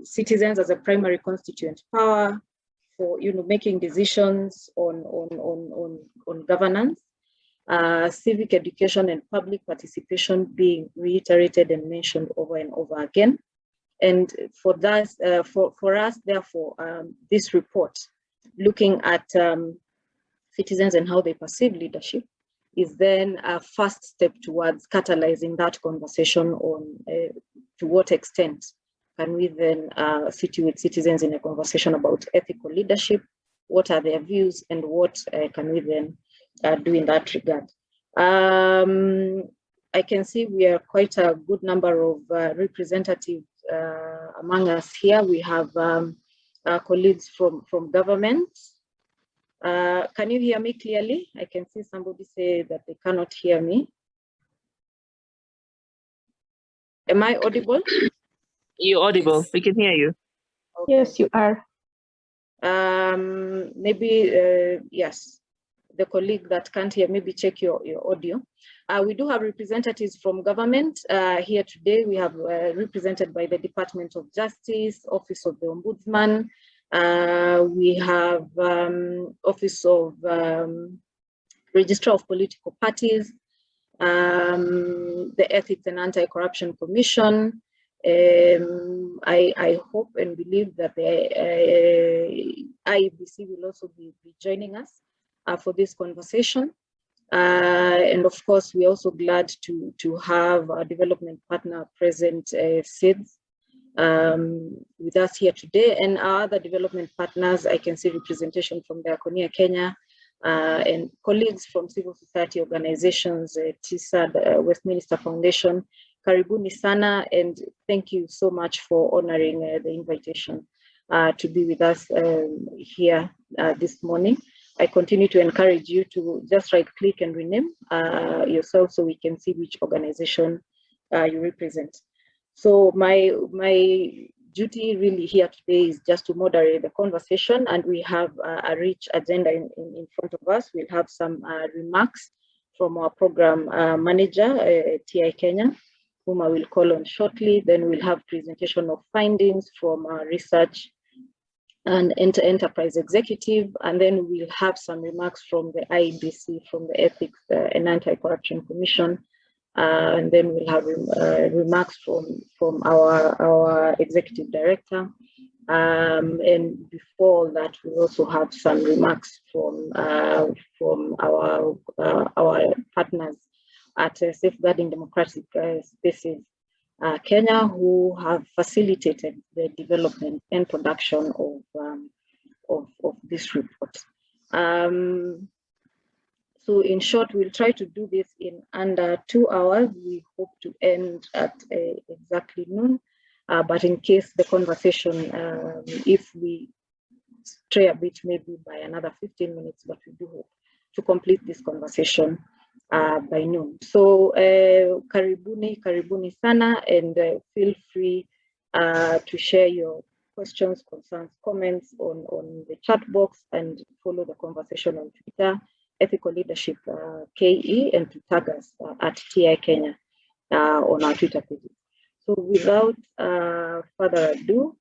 citizens as a primary constituent power for, making decisions on governance, civic education and public participation being reiterated and mentioned over and over again. And for that, for us, therefore, this report, looking at citizens and how they perceive leadership, is then a first step towards catalyzing that conversation on to what extent can we then sit with citizens in a conversation about ethical leadership, what are their views, and what can we then do in that regard. I can see we are quite a good number of representatives among us here. We have colleagues from government. Can you hear me clearly? I can see somebody say that they cannot hear me. Am I audible? You're audible. We can hear you. Okay. Yes, you are. Maybe, yes. The colleague that can't hear, maybe check your audio. We do have representatives from government here today. We have represented by the Department of Justice, Office of the Ombudsman. We have Office of Registrar of Political Parties, the Ethics and Anti-Corruption Commission. I hope and believe that the IEBC will also be joining us for this conversation. And of course, we're also glad to have our development partner present, SIDS, with us here today. And our other development partners, I can see representation from the Diakonia Kenya, and colleagues from civil society organizations, TISAD, Westminster Foundation. Karibuni sana, and thank you so much for honoring the invitation to be with us here this morning. I continue to encourage you to just right click and rename yourself so we can see which organization you represent. So my duty really here today is just to moderate the conversation, and we have a rich agenda in front of us. We'll have some remarks from our program manager, TI Kenya, whom I will call on shortly. Then we'll have presentation of findings from our research and enterprise executive, and then we'll have some remarks from the IEBC, from the Ethics and Anti-Corruption Commission, and then we'll have remarks from our executive director, and before that we'll also have some remarks from our partners at Safeguarding Democratic Spaces Kenya, who have facilitated the development and production of this report. So in short, we'll try to do this in under 2 hours. We hope to end at exactly noon, but in case the conversation, if we stray a bit, maybe by another 15 minutes, but we do hope to complete this conversation by noon. So karibuni sana, and feel free to share your questions, concerns, comments on the chat box, and follow the conversation on Twitter, Ethical Leadership KE, and to tag us at TI Kenya on our Twitter pages. So without further ado,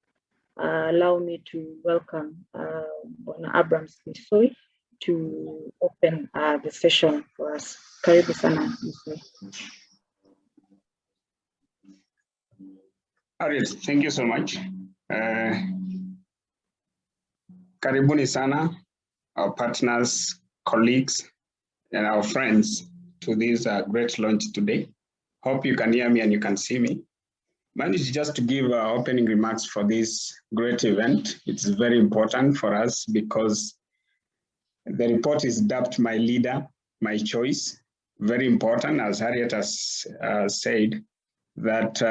allow me to welcome Bwana Abraham Smith to open the session for us. Karibu sana, Mzee. Harriet, thank you so much. Karibuni sana, our partners, colleagues, and our friends to this great launch today. Hope you can hear me and you can see me. Managed just to give opening remarks for this great event. It's very important for us because the report is dubbed My Leader, My Choice. Very important, as Harriet has said, that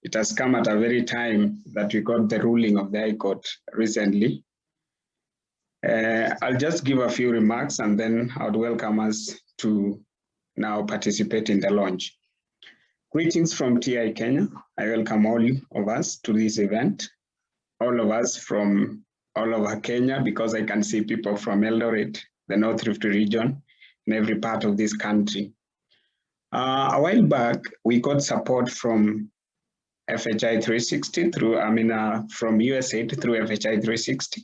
it has come at a very time that we got the ruling of the High Court recently. I'll just give a few remarks and then I would welcome us to now participate in the launch. Greetings from TI Kenya. I welcome all of us to this event, all of us from all over Kenya, because I can see people from Eldoret, the North Rift region, in every part of this country. A while back, we got support from FHI 360 through, from USAID through FHI 360,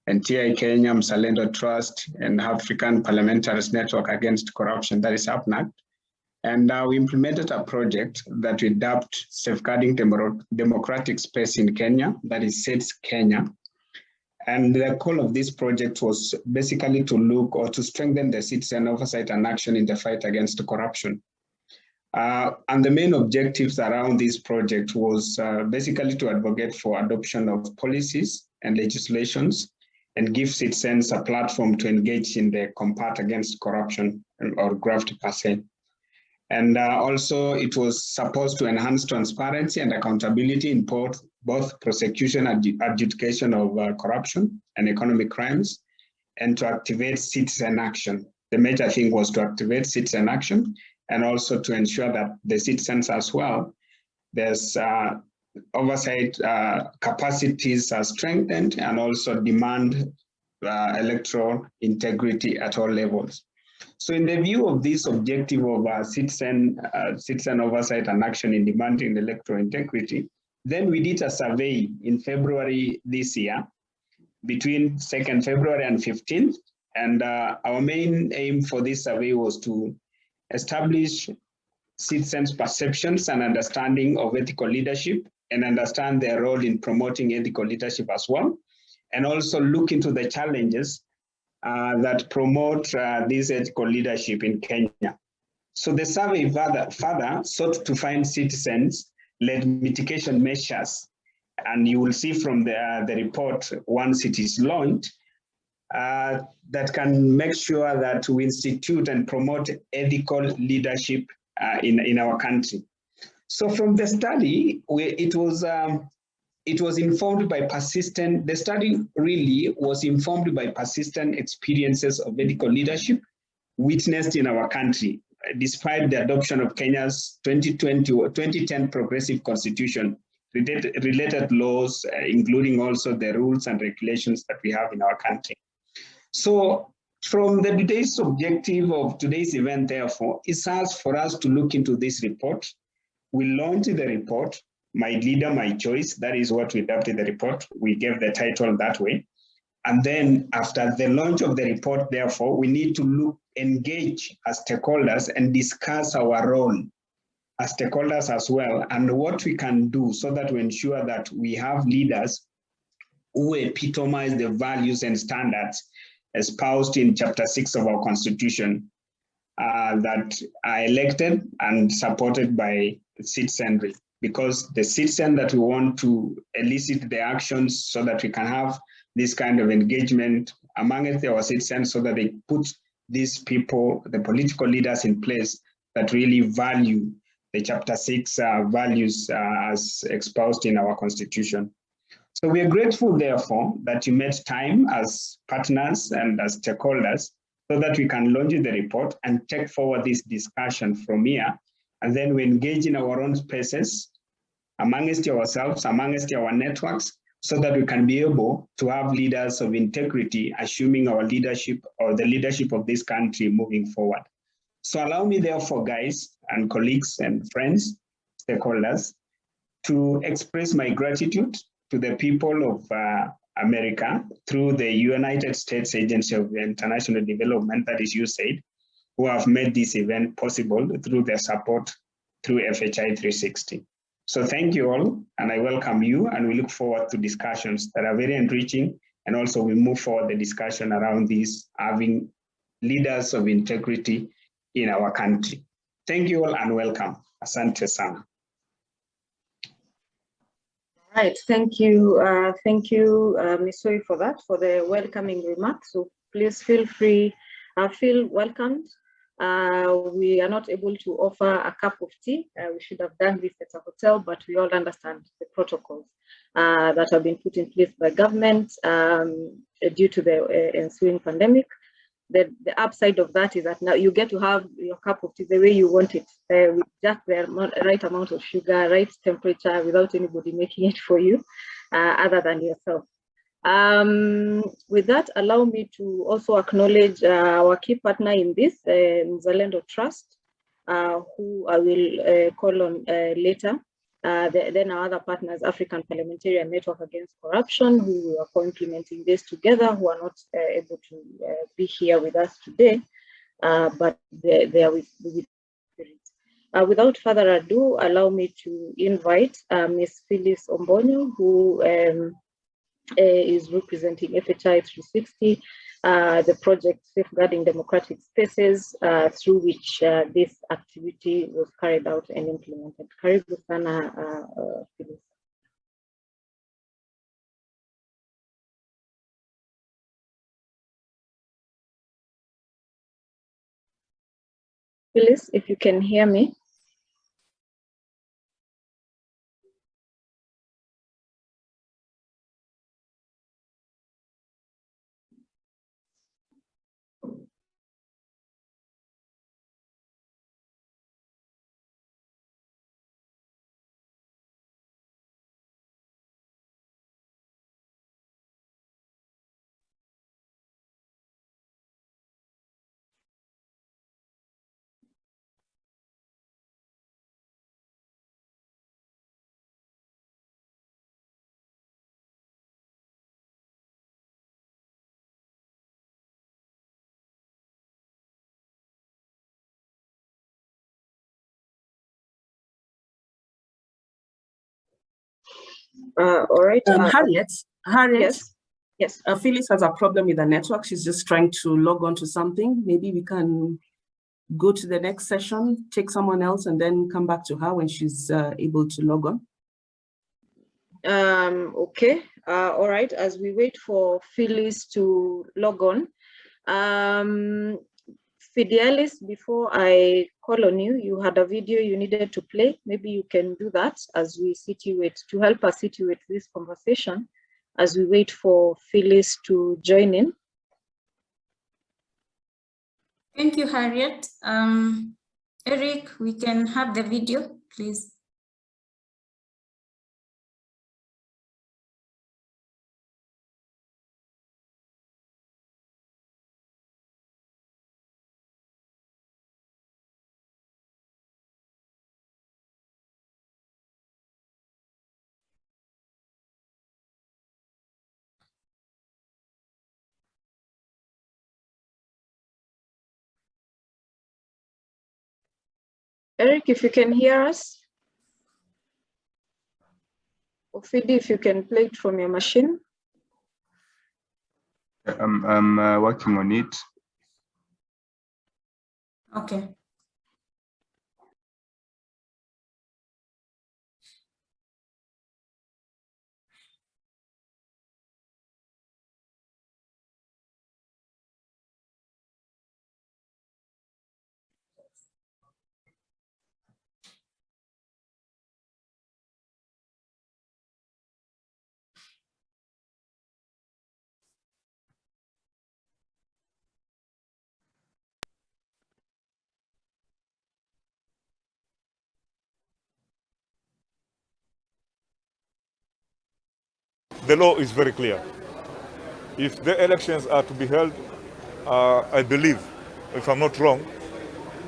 and TI Kenya, Mzalendo Trust, and African Parliamentaries Network Against Corruption, that is APNAC. And we implemented a project that we dubbed Safeguarding Democratic Space in Kenya, that is SADS Kenya. And the goal of this project was basically to look or to strengthen the citizen oversight and action in the fight against corruption. And the main objectives around this project was basically to advocate for adoption of policies and legislations and give citizens a platform to engage in the combat against corruption or graft per se. And also it was supposed to enhance transparency and accountability in both prosecution and adjudication of corruption and economic crimes, and to activate citizen action. The major thing was to activate citizen action and also to ensure that the citizens as well, there's oversight capacities are strengthened, and also demand electoral integrity at all levels. So in the view of this objective of citizen oversight and action in demanding electoral integrity, then we did a survey in February this year, between 2nd February and 15th. And our main aim for this survey was to establish citizens' perceptions and understanding of ethical leadership, and understand their role in promoting ethical leadership as well, and also look into the challenges that promote this ethical leadership in Kenya. So the survey further sought to find citizens-led mitigation measures, and you will see from the report once it is launched, that can make sure that we institute and promote ethical leadership in our country. So from the study, it was informed by the study really was informed by persistent experiences of ethical leadership witnessed in our country, despite the adoption of Kenya's 2010 progressive constitution, related laws, including also the rules and regulations that we have in our country. So from the today's objective of today's event, therefore, is for us to look into this report. We launched the report, My Leader, My Choice. That is what we adapted the report. We gave the title that way. And then after the launch of the report, therefore, we need to engage as stakeholders and discuss our role as stakeholders as well, and what we can do so that we ensure that we have leaders who epitomize the values and standards espoused in Chapter 6 of our Constitution that are elected and supported by citizenry. Because the citizen that we want to elicit the actions so that we can have this kind of engagement amongst our citizens, so that they put these people, the political leaders in place that really value the Chapter 6 values as espoused in our Constitution. So we are grateful, therefore, that you made time as partners and as stakeholders so that we can launch the report and take forward this discussion from here. And then we engage in our own spaces amongst ourselves, amongst our networks, so that we can be able to have leaders of integrity assuming our leadership or the leadership of this country moving forward. So allow me, therefore, guys and colleagues and friends, stakeholders, to express my gratitude to the people of America through the United States Agency of International Development, that is USAID, who have made this event possible through their support through FHI 360. So thank you all, and I welcome you, and we look forward to discussions that are very enriching, and also we move forward the discussion around this, having leaders of integrity in our country. Thank you all and welcome. Asante sana. Right, thank you, Ms. Soy, for that, for the welcoming remarks. So please feel free, feel welcomed. We are not able to offer a cup of tea. We should have done this at a hotel, but we all understand the protocols that have been put in place by government due to the ensuing pandemic. The upside of that is that now you get to have your cup of tea the way you want it, with just the right amount of sugar, right temperature, without anybody making it for you, other than yourself. With that, allow me to also acknowledge our key partner in this, Mzalendo Trust, who I will call on later. Then our other partners, African Parliamentarian Network Against Corruption, who are co-implementing this together, who are not able to be here with us today, but they are with without further ado, allow me to invite Ms. Phyllis Ombonyo, who is representing FHI 360, the project Safeguarding Democratic Spaces, through which this activity was carried out and implemented. Karibu sana, Phyllis. Phyllis, if you can hear me. All right. Harriet, Yes. Phyllis has a problem with the network. She's just trying to log on to something. Maybe we can go to the next session, take someone else, and then come back to her when she's able to log on. Okay. All right. As we wait for Phyllis to log on, Fidelis, before I call on you, you had a video you needed to play. Maybe you can do that as we situate, to help us situate this conversation as we wait for Phyllis to join in. Thank you, Harriet. Eric, we can have the video, please. Eric, if you can hear us. Or Fidi, if you can play it from your machine. I'm working on it. Okay. The law is very clear. If the elections are to be held, I believe, if I'm not wrong,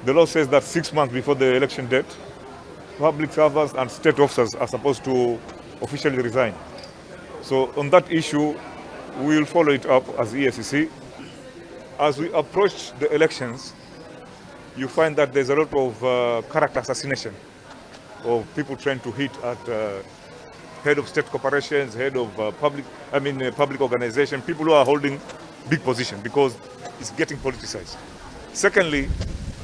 the law says that 6 months before the election date, public servants and state officers are supposed to officially resign. So on that issue, we will follow it up as ESCC. As we approach the elections, you find that there's a lot of character assassination of people trying to hit at head of state corporations, head of public organization, people who are holding big position because it's getting politicized. Secondly,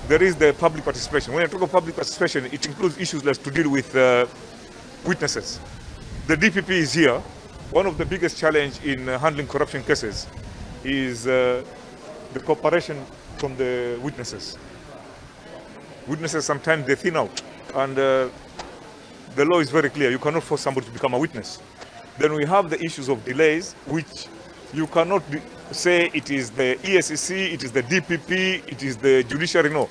there is the public participation. When I talk of public participation, it includes issues like to deal with witnesses. The DPP is here. One of the biggest challenge in handling corruption cases is the cooperation from the witnesses. Witnesses sometimes they thin out, and the law is very clear. You cannot force somebody to become a witness. Then we have the issues of delays, which you cannot say it is the ESCC, it is the DPP, it is the judiciary. No.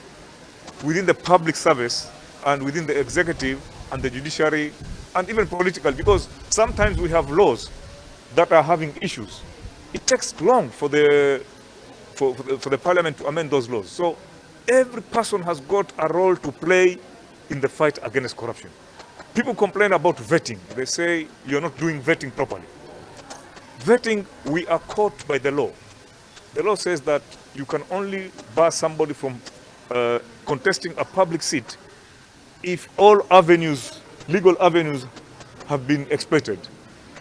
Within the public service and within the executive and the judiciary and even political, because sometimes we have laws that are having issues. It takes long for the parliament to amend those laws. So every person has got a role to play in the fight against corruption. People complain about vetting. They say you're not doing vetting properly. Vetting, we are caught by the law. The law says that you can only bar somebody from contesting a public seat if all avenues, legal avenues, have been exploited.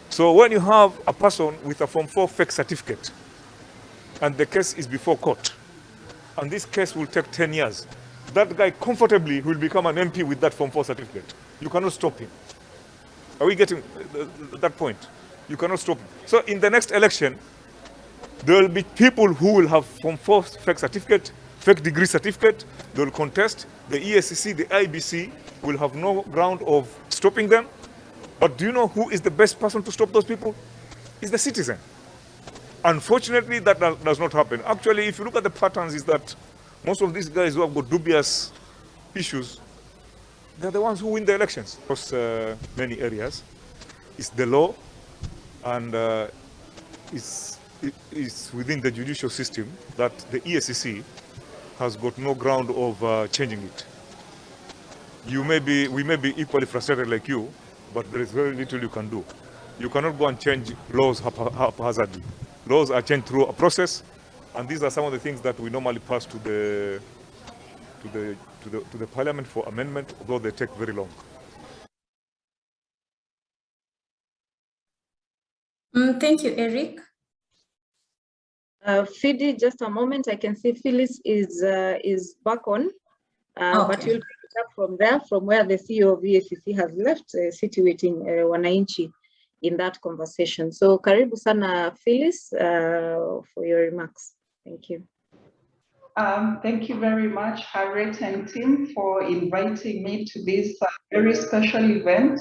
So when you have a person with a Form 4 fake certificate and the case is before court, and this case will take 10 years, that guy comfortably will become an MP with that Form 4 certificate. You cannot stop him. Are we getting that point? You cannot stop him. So in the next election, there will be people who will have Form 4 fake certificate, fake degree certificate. They will contest. The ESCC, the IBC will have no ground of stopping them. But do you know who is the best person to stop those people? It's the citizen. Unfortunately, that does not happen. Actually, if you look at the patterns, is that most of these guys who have got dubious issues, they're the ones who win the elections across many areas. It's the law, and it's within the judicial system that the ESCC has got no ground of changing it. We may be equally frustrated like you, but there is very little you can do. You cannot go and change laws haphazardly. Laws are changed through a process, and these are some of the things that we normally pass to the Parliament for amendment, although they take very long. Thank you, Eric. Fidi, just a moment. I can see Phyllis is back on, but Okay. you'll pick it up from there, from where the CEO of EACC has left, situating wananchi in that conversation. So karibu sana Phyllis for your remarks. Thank you. Thank you very much, Harriet and Tim, for inviting me to this very special event.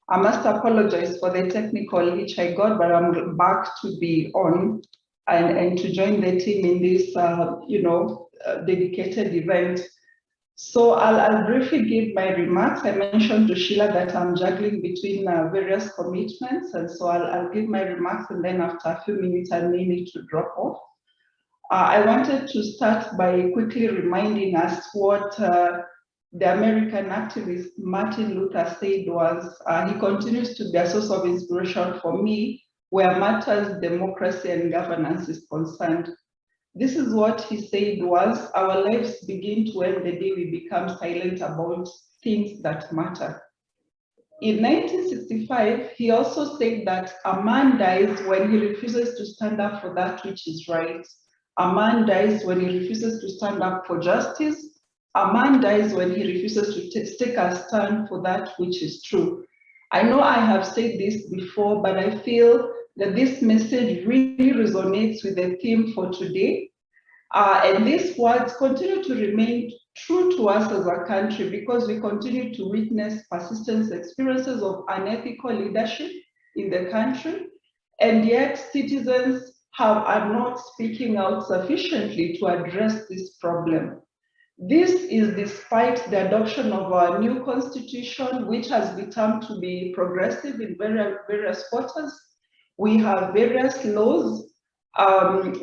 I must apologize for the technical glitch I got, but I'm back to be on and to join the team in this, dedicated event. So I'll briefly give my remarks. I mentioned to Sheila that I'm juggling between various commitments, and so I'll give my remarks, and then after a few minutes I may need to drop off. I wanted to start by quickly reminding us what the American activist Martin Luther said was, he continues to be a source of inspiration for me where matters democracy and governance is concerned. This is what he said was, our lives begin to end the day we become silent about things that matter. In 1965, he also said that a man dies when he refuses to stand up for that which is right. A man dies when he refuses to stand up for justice. A man dies when he refuses to take a stand for that which is true. I know I have said this before, but I feel that this message really resonates with the theme for today. And these words continue to remain true to us as a country because we continue to witness persistent experiences of unethical leadership in the country, and yet citizens are not speaking out sufficiently to address this problem. This is despite the adoption of our new constitution, which has become to be progressive in various quarters. We have various laws.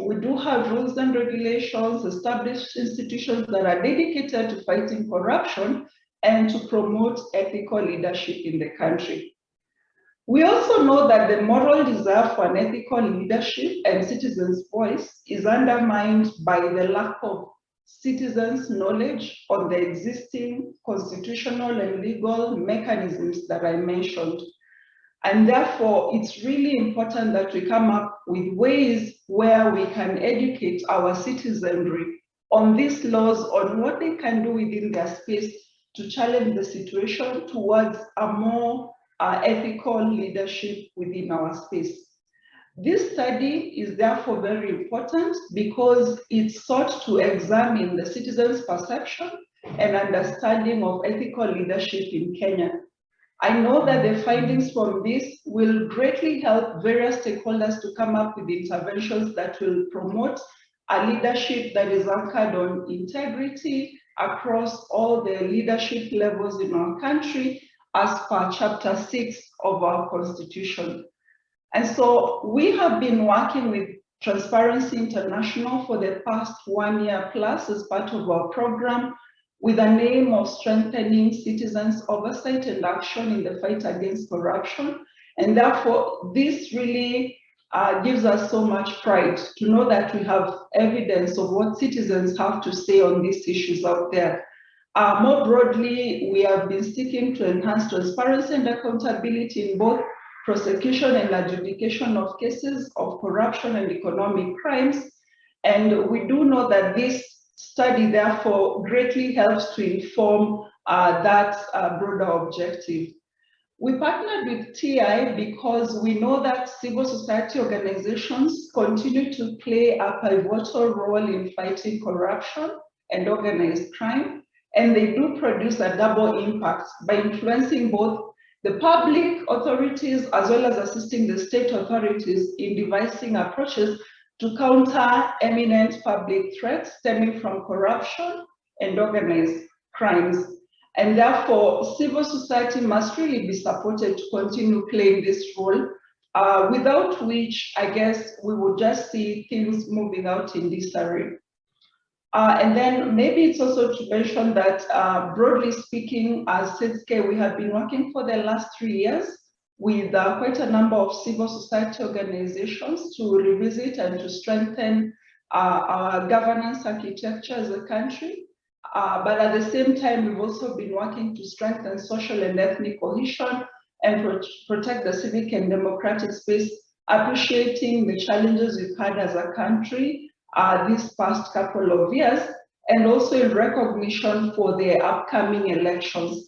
We do have rules and regulations, established institutions that are dedicated to fighting corruption and to promote ethical leadership in the country. We also know that the moral desire for an ethical leadership and citizens' voice is undermined by the lack of citizens' knowledge on the existing constitutional and legal mechanisms that I mentioned. And therefore, it's really important that we come up with ways where we can educate our citizenry on these laws, on what they can do within their space to challenge the situation towards a more ethical leadership within our space. This study is therefore very important because it sought to examine the citizens' perception and understanding of ethical leadership in Kenya. I know that the findings from this will greatly help various stakeholders to come up with interventions that will promote a leadership that is anchored on integrity across all the leadership levels in our country as per Chapter 6 of our Constitution. And so we have been working with Transparency International for the past 1 year plus as part of our program with the aim of strengthening citizens' oversight and action in the fight against corruption. And therefore, this really gives us so much pride to know that we have evidence of what citizens have to say on these issues out there. More broadly, we have been seeking to enhance transparency and accountability in both prosecution and adjudication of cases of corruption and economic crimes. And we do know that this study, therefore, greatly helps to inform that broader objective. We partnered with TI because we know that civil society organizations continue to play a pivotal role in fighting corruption and organized crime, and they do produce a double impact by influencing both the public authorities as well as assisting the state authorities in devising approaches to counter eminent public threats stemming from corruption and organized crimes. And therefore, civil society must really be supported to continue playing this role, without which, I guess, we would just see things moving out in disarray. And then maybe it's also to mention that, broadly speaking, as SEDSCE, we have been working for the last 3 years with quite a number of civil society organizations to revisit and to strengthen our governance architecture as a country. But at the same time, we've also been working to strengthen social and ethnic cohesion and protect the civic and democratic space, appreciating the challenges we've had as a country these past couple of years, and also in recognition for the upcoming elections.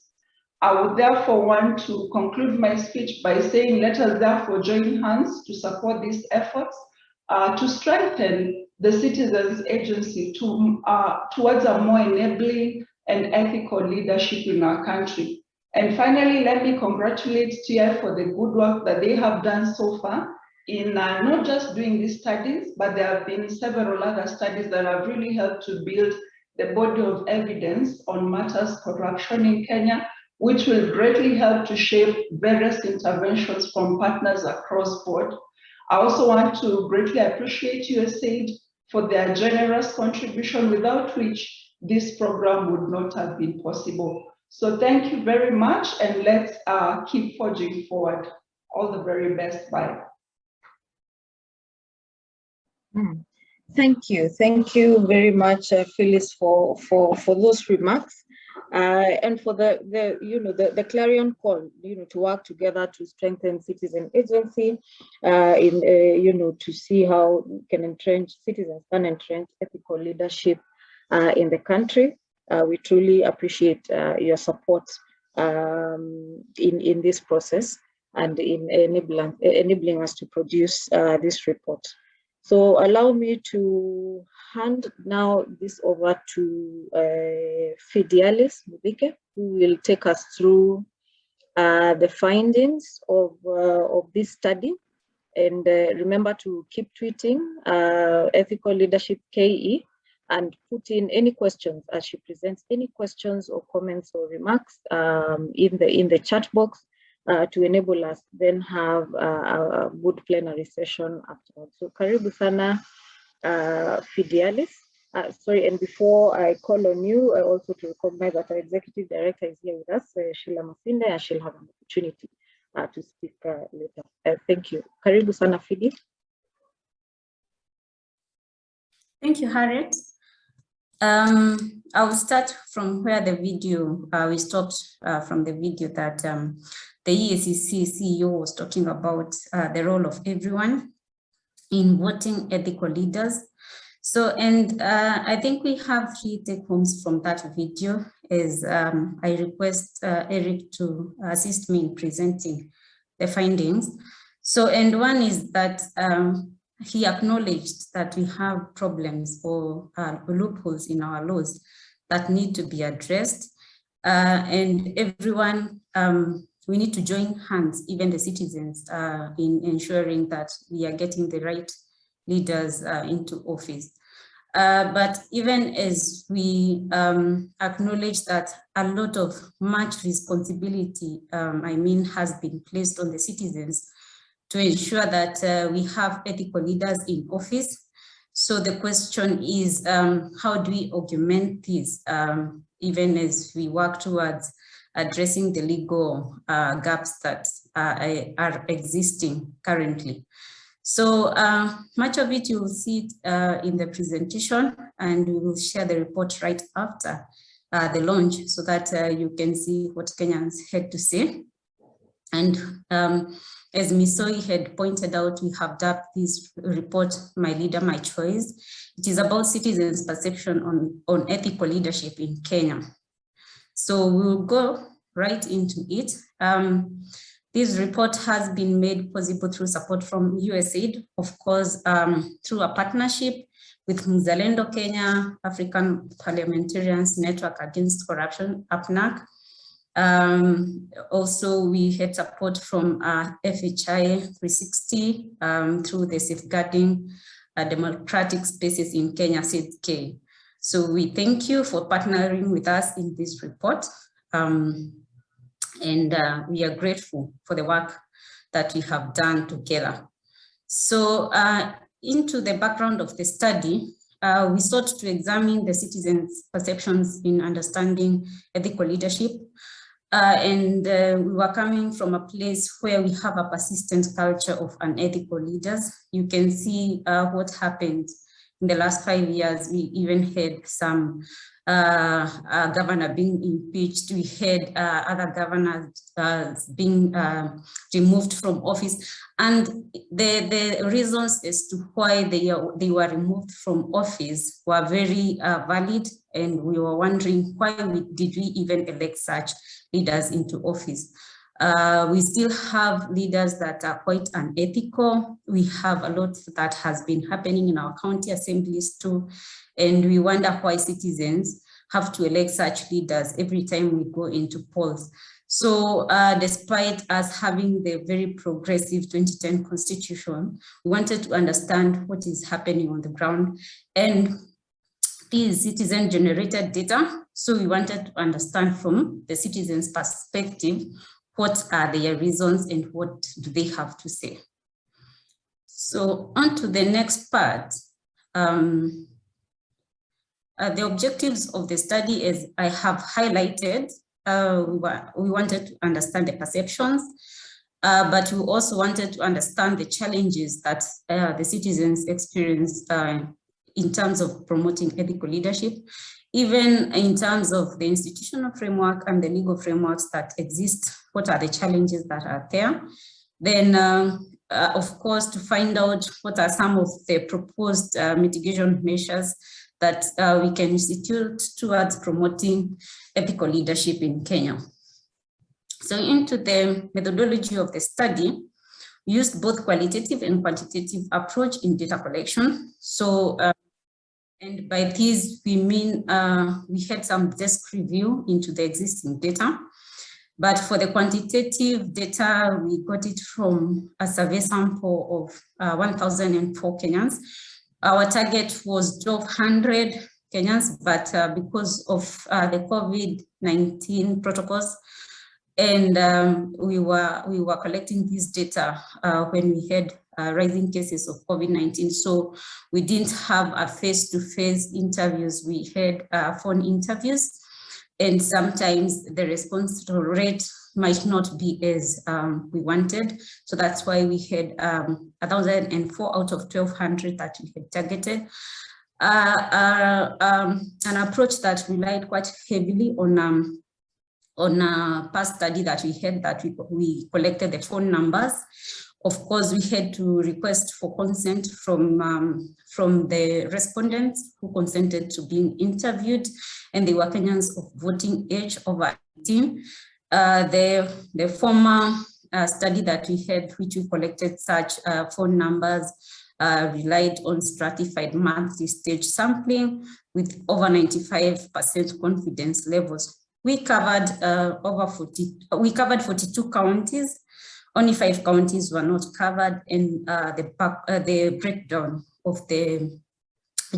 I would therefore want to conclude my speech by saying, let us therefore join hands to support these efforts to strengthen the citizens' agency towards a more enabling and ethical leadership in our country. And finally, let me congratulate TI for the good work that they have done so far in not just doing these studies, but there have been several other studies that have really helped to build the body of evidence on matters corruption in Kenya, which will greatly help to shape various interventions from partners across board. I also want to greatly appreciate USAID for their generous contribution, without which this program would not have been possible. So thank you very much, and let's keep forging forward. All the very best. Bye. Thank you very much, Phyllis, for those remarks. And for the clarion call, to work together to strengthen citizen agency, to see how citizens can entrench ethical leadership in the country. We truly appreciate your support in this process and in enabling us to produce this report. So allow me to hand now this over to Fidialis Mubike, who will take us through the findings of this study. And remember to keep tweeting Ethical Leadership KE and put in any questions as she presents any questions or comments or remarks in the chat box. To enable us then have a good plenary session afterwards. So karibu sana, Fidialis. Sorry, and before I call on you, I also to recognize that our executive director is here with us, Sheila Masinde, and she'll have an opportunity to speak later. Thank you. Karibu sana, Fidi. Thank you, Harriet. I will start from where the video, we stopped from the video that the EACC CEO was talking about the role of everyone in voting ethical leaders. So, and I think we have 3 take-homes from that video. As I request Eric to assist me in presenting the findings. So, and one is that he acknowledged that we have problems or loopholes in our laws that need to be addressed, and everyone, we need to join hands, even the citizens, in ensuring that we are getting the right leaders into office. But even as we acknowledge that a lot of much responsibility, has been placed on the citizens to ensure that we have ethical leaders in office. So the question is, how do we augment this, even as we work towards addressing the legal gaps that are existing currently? So much of it you will see in the presentation, and we will share the report right after the launch so that you can see what Kenyans had to say. And as Misoi had pointed out, we have dubbed this report, My Leader, My Choice. It is about citizens' perception on ethical leadership in Kenya. So we'll go right into it. This report has been made possible through support from USAID, of course, through a partnership with Mzalendo Kenya, African Parliamentarians Network Against Corruption, APNAC. Also, we had support from FHI 360 through the Safeguarding Democratic Spaces in Kenya, SIDK. So we thank you for partnering with us in this report. And we are grateful for the work that we have done together. So into the background of the study, we sought to examine the citizens' perceptions in understanding ethical leadership. And we were coming from a place where we have a persistent culture of unethical leaders. You can see what happened in the last 5 years. We even had some governor being impeached. We had other governors being removed from office. And the reasons as to why they were removed from office were very valid. And we were wondering, why did we even elect such leaders into office? We still have leaders that are quite unethical. We have a lot that has been happening in our county assemblies too. And we wonder why citizens have to elect such leaders every time we go into polls. So despite us having the very progressive 2010 constitution, we wanted to understand what is happening on the ground. And this citizen generated data. So we wanted to understand from the citizens' perspective, what are their reasons and what do they have to say? So on to the next part. The objectives of the study, as I have highlighted, we wanted to understand the perceptions, but we also wanted to understand the challenges that the citizens experience in terms of promoting ethical leadership, even in terms of the institutional framework and the legal frameworks that exist. What are the challenges that are there? Then, of course, to find out what are some of the proposed mitigation measures that we can institute towards promoting ethical leadership in Kenya. So into the methodology of the study, we used both qualitative and quantitative approach in data collection. So, and by this, we mean we had some desk review into the existing data. But for the quantitative data, we got it from a survey sample of 1,004 Kenyans. Our target was 1,200 Kenyans, but because of the COVID-19 protocols, and we were collecting this data when we had rising cases of COVID-19. So we didn't have a face-to-face interviews. We had phone interviews, and sometimes the response rate might not be as we wanted. So that's why we had 1,004 out of 1,200 that we had targeted. An approach that relied quite heavily on a past study that we had, that we collected the phone numbers. Of course, we had to request for consent from the respondents who consented to being interviewed, and they were Kenyans of voting age over 18. The former study that we had, which we collected such phone numbers, relied on stratified monthly stage sampling with over 95% confidence levels. We covered we covered 42 counties. Only 5 counties were not covered, and the breakdown of the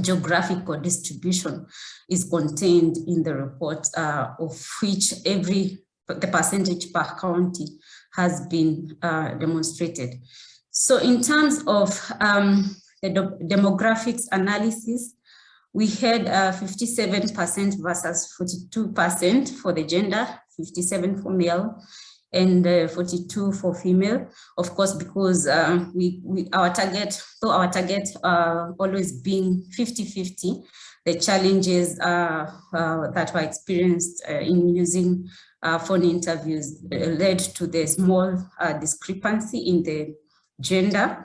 geographical distribution is contained in the report, of which the percentage per county has been demonstrated. So in terms of the demographics analysis, we had 57% versus 42% for the gender, 57 for male and 42 for female. Of course, because our target always being 50-50, the challenges that were experienced in using phone interviews led to the small discrepancy in the gender.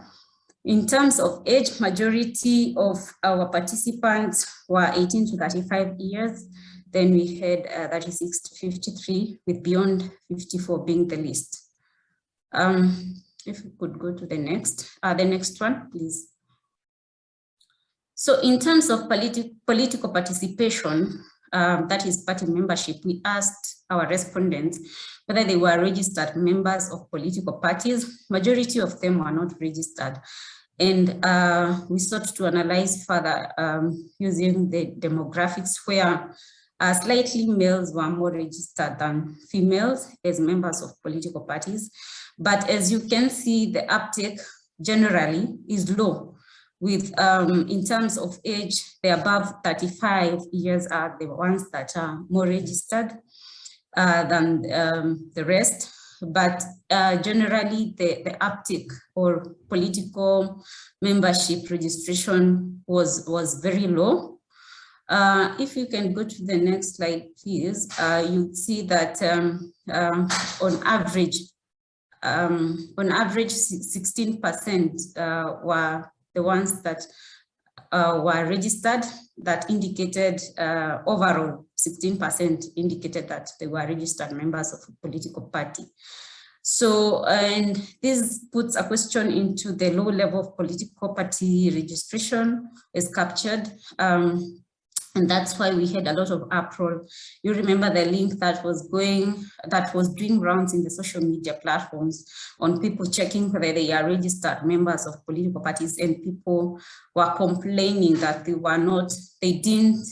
In terms of age, majority of our participants were 18 to 35 years. Then we had 36 to 53, with beyond 54 being the least. If we could go to the next one, please. So in terms of political participation, that is party membership, we asked our respondents whether they were registered members of political parties. Majority of them were not registered. And we sought to analyze further using the demographics, where slightly males were more registered than females as members of political parties. But as you can see, the uptake generally is low. With in terms of age, the above 35 years are the ones that are more registered than the rest. But generally, the uptick or political membership registration was very low. If you can go to the next slide, please, you see that on average, 16% were the ones that were registered, that indicated overall 16% indicated that they were registered members of a political party. So, and this puts a question into the low level of political party registration is captured. And that's why we had a lot of uproar. You remember the link that was doing rounds in the social media platforms on people checking whether they are registered members of political parties, and people were complaining that they didn't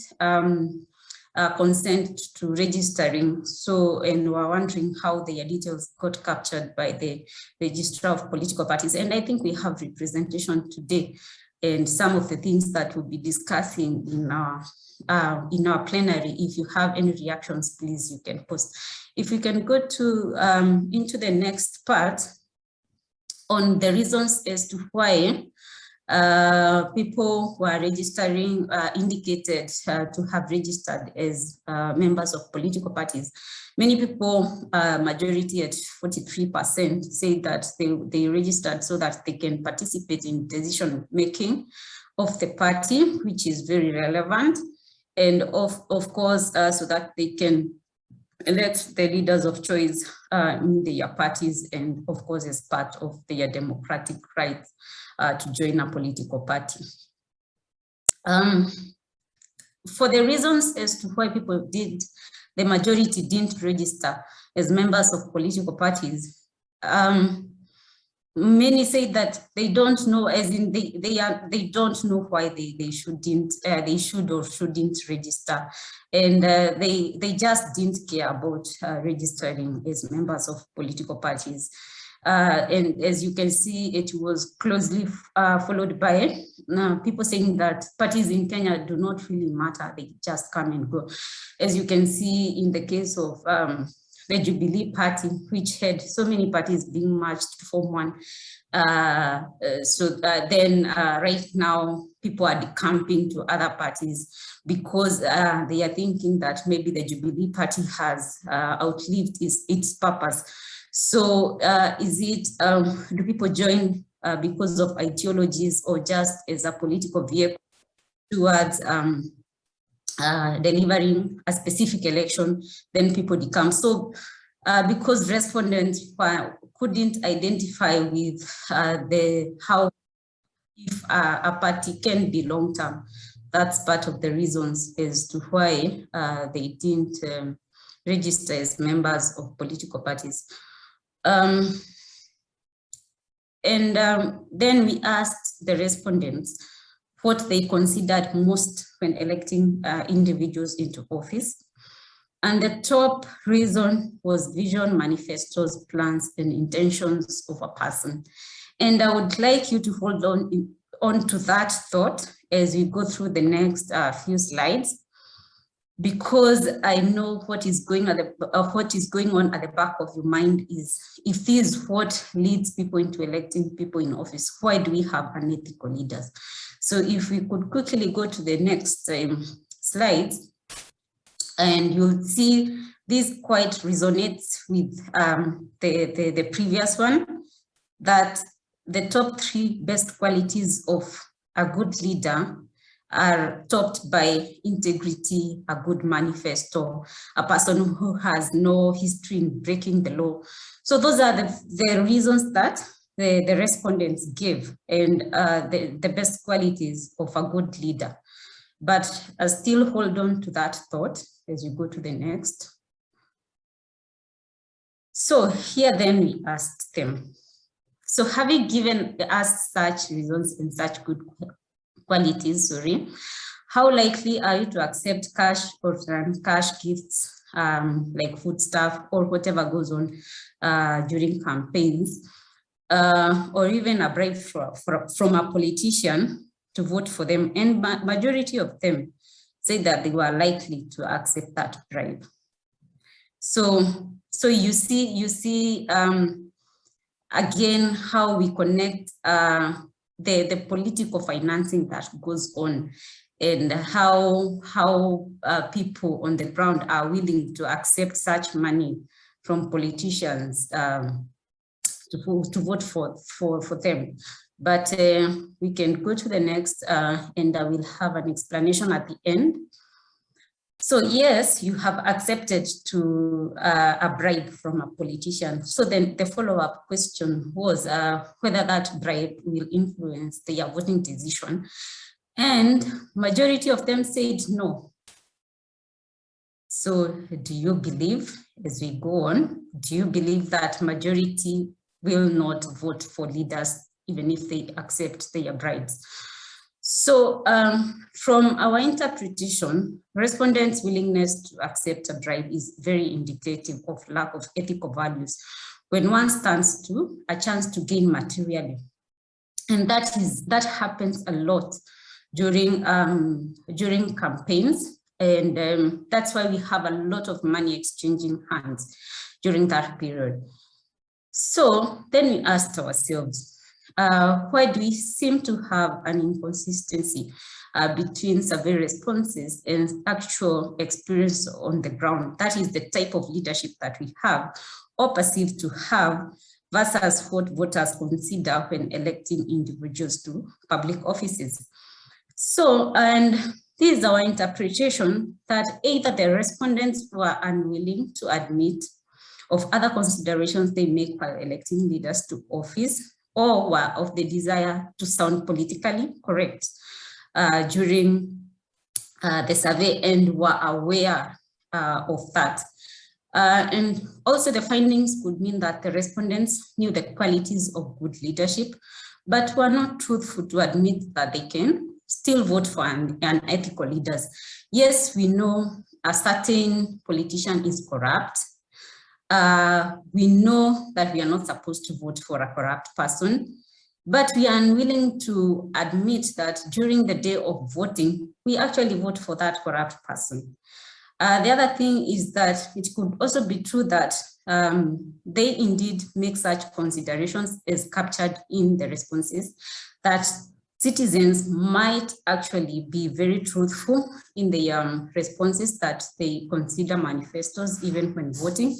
consent to registering. So, and were wondering how their details got captured by the registrar of political parties. And I think we have representation today, and some of the things that we'll be discussing in our plenary. If you have any reactions, please, you can post. If we can go to into the next part on the reasons as to why people who are registering indicated to have registered as members of political parties. Many people, majority at 43%, say that they registered so that they can participate in decision making of the party, which is very relevant. And of course, so that they can elect the leaders of choice in their parties, and of course, as part of their democratic rights to join a political party. For the reasons as to why the majority didn't register as members of political parties, many say that they don't know, as in they don't know why they should or shouldn't register, and they just didn't care about registering as members of political parties. And as you can see, it was closely followed by people saying that parties in Kenya do not really matter, they just come and go. As you can see in the case of the Jubilee Party, which had so many parties being merged to form one. Then right now, people are decamping to other parties because they are thinking that maybe the Jubilee Party has outlived its purpose. So do people join because of ideologies or just as a political vehicle towards delivering a specific election? Then people decamp. So because respondents couldn't identify with how if a party can be long-term, that's part of the reasons as to why they didn't register as members of political parties. Then we asked the respondents what they considered most when electing individuals into office. And the top reason was vision, manifestos, plans, and intentions of a person. And I would like you to hold on on to that thought as we go through the next few slides, because I know what is going on at the back of your mind is, if this is what leads people into electing people in office, why do we have unethical leaders? So if we could quickly go to the next slides, and you'll see this quite resonates with the previous one, that the top 3 best qualities of a good leader are topped by integrity, a good manifesto, a person who has no history in breaking the law. So those are the reasons that the respondents give, and the best qualities of a good leader. But I still hold on to that thought as you go to the next. So here then we asked them, so having given us such reasons and such good qualities, how likely are you to accept cash or cash gifts, like food stuff or whatever goes on during campaigns, or even a bribe from a politician to vote for them? And majority of them say that they were likely to accept that bribe. So you see again how we connect the political financing that goes on, and how people on the ground are willing to accept such money from politicians to vote for them. But we can go to the next, and I will have an explanation at the end. So yes, you have accepted to a bribe from a politician. So then the follow-up question was whether that bribe will influence their voting decision. And majority of them said no. So do you believe, as we go on, do you believe that majority will not vote for leaders even if they accept their bribes? So from our interpretation, respondents' willingness to accept a bribe is very indicative of lack of ethical values when one stands to a chance to gain materially. And that happens a lot during campaigns. And that's why we have a lot of money exchanging hands during that period. So then we asked ourselves, why do we seem to have an inconsistency between survey responses and actual experience on the ground? That is the type of leadership that we have or perceive to have versus what voters consider when electing individuals to public offices. So, and this is our interpretation that either the respondents were unwilling to admit of other considerations they make while electing leaders to office, or were of the desire to sound politically correct during the survey and were aware of that. And also the findings could mean that the respondents knew the qualities of good leadership, but were not truthful to admit that they can still vote for unethical leaders. Yes, we know a certain politician is corrupt. We know that we are not supposed to vote for a corrupt person, but we are unwilling to admit that during the day of voting, we actually vote for that corrupt person. The other thing is that it could also be true that they indeed make such considerations as captured in the responses, that citizens might actually be very truthful in the responses that they consider manifestos even when voting.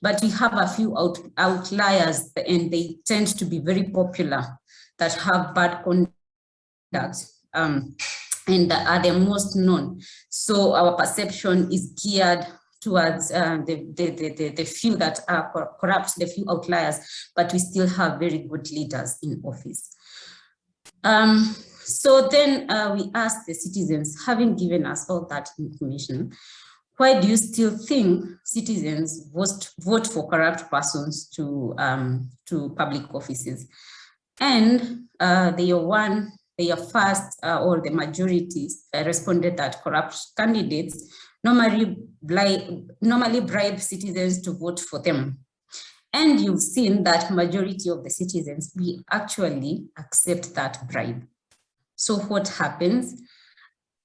But we have a few outliers, and they tend to be very popular, that have bad conduct and are the most known. So our perception is geared towards the few that are corrupt, the few outliers, but we still have very good leaders in office. So then we asked the citizens, having given us all that information, why do you still think citizens vote for corrupt persons to public offices? And they are first, or the majority responded that corrupt candidates normally bribe citizens to vote for them. And you've seen that majority of the citizens, we actually accept that bribe. So what happens?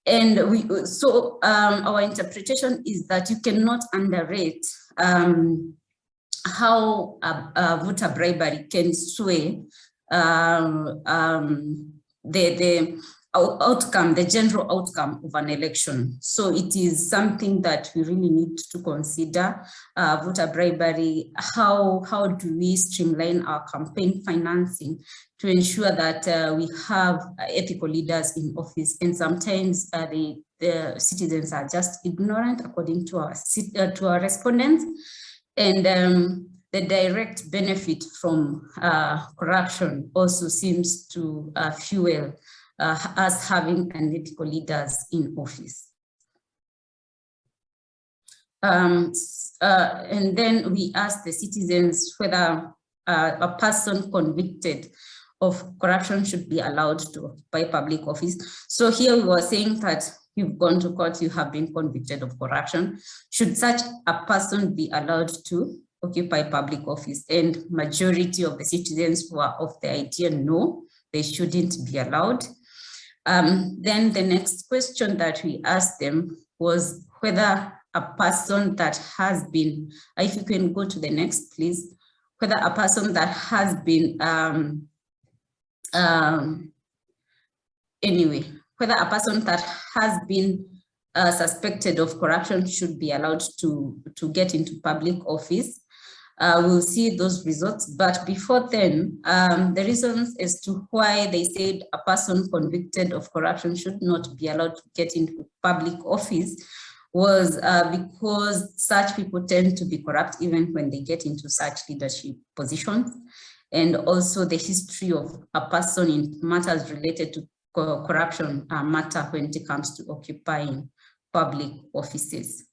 And our interpretation is that you cannot underrate how voter bribery can sway the general outcome of an election. So it is something that we really need to consider. Voter bribery, how do we streamline our campaign financing to ensure that we have ethical leaders in office? And sometimes the citizens are just ignorant, according to our respondents. And the direct benefit from corruption also seems to fuel us having unethical leaders in office. And then we asked the citizens whether a person convicted of corruption should be allowed to occupy public office. So here we were saying that you've gone to court, you have been convicted of corruption. Should such a person be allowed to occupy public office? And majority of the citizens were of the idea, no, they shouldn't be allowed. Then the next question that we asked them was whether a person that has been, if you can go to the next, please, whether a person that has been, whether a person that has been suspected of corruption should be allowed to get into public office. We'll see those results, but before then, the reasons as to why they said a person convicted of corruption should not be allowed to get into public office was because such people tend to be corrupt even when they get into such leadership positions, and also the history of a person in matters related to corruption matter when it comes to occupying public offices.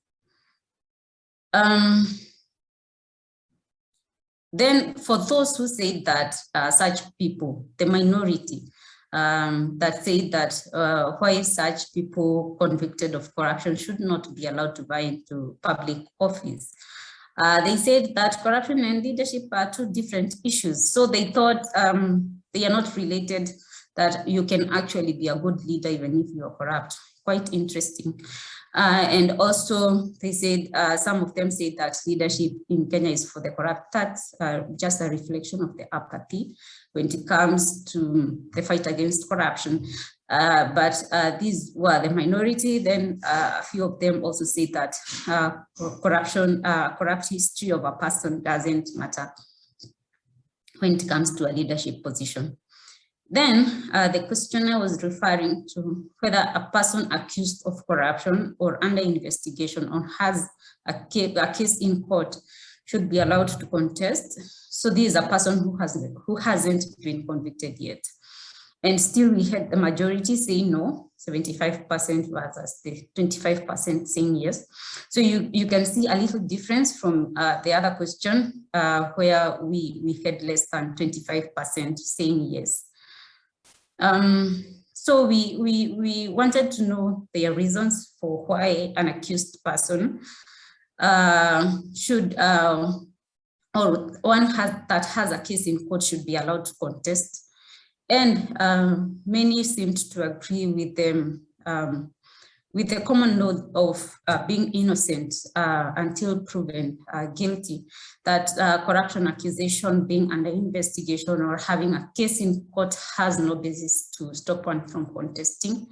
Then for those who say that such people, the minority, that say that why such people convicted of corruption should not be allowed to buy into public office. They said that corruption and leadership are two different issues. So they thought they are not related, that you can actually be a good leader even if you are corrupt. Quite interesting. And also they said, some of them say that leadership in Kenya is for the corrupt. That's just a reflection of the apathy when it comes to the fight against corruption. But these were the minority. Then a few of them also say that corrupt history of a person doesn't matter when it comes to a leadership position. Then the questioner was referring to whether a person accused of corruption or under investigation or has a case in court should be allowed to contest. So this is a person who hasn't been convicted yet. And still we had the majority saying no, 75% versus the 25% saying yes. So you can see a little difference from the other question where we had less than 25% saying yes. So we wanted to know their reasons for why an accused person should, or one that has a case in court should be allowed to contest. And many seemed to agree with them, with the common law of being innocent until proven guilty, that corruption accusation being under investigation or having a case in court has no basis to stop one from contesting.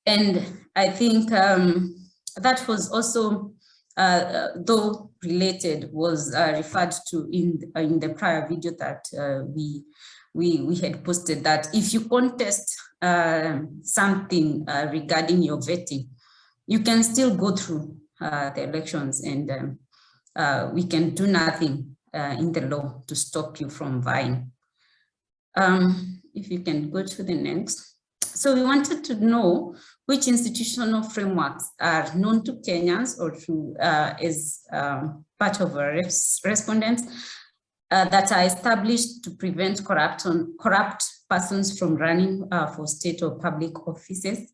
And I think that was also, though related, was referred to in the prior video that we had posted, that if you contest something regarding your vetting, you can still go through the elections, and we can do nothing in the law to stop you from vying. If you can go to the next. So we wanted to know which institutional frameworks are known to Kenyans or to as part of our respondents that are established to prevent corrupt persons from running for state or public offices.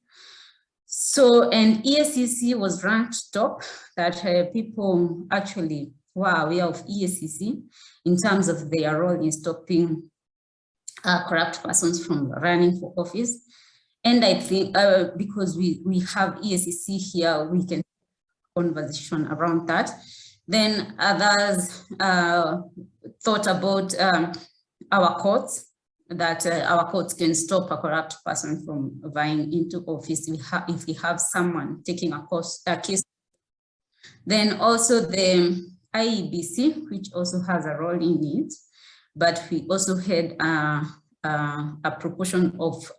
So, and EACC was ranked top, that people actually were aware of EACC in terms of their role in stopping corrupt persons from running for office. And I think because we have EACC here, we can conversation around that. Then others thought about our courts, that our courts can stop a corrupt person from vying into office if we have someone taking a case. Then also the IEBC, which also has a role in it, but we also had a proportion of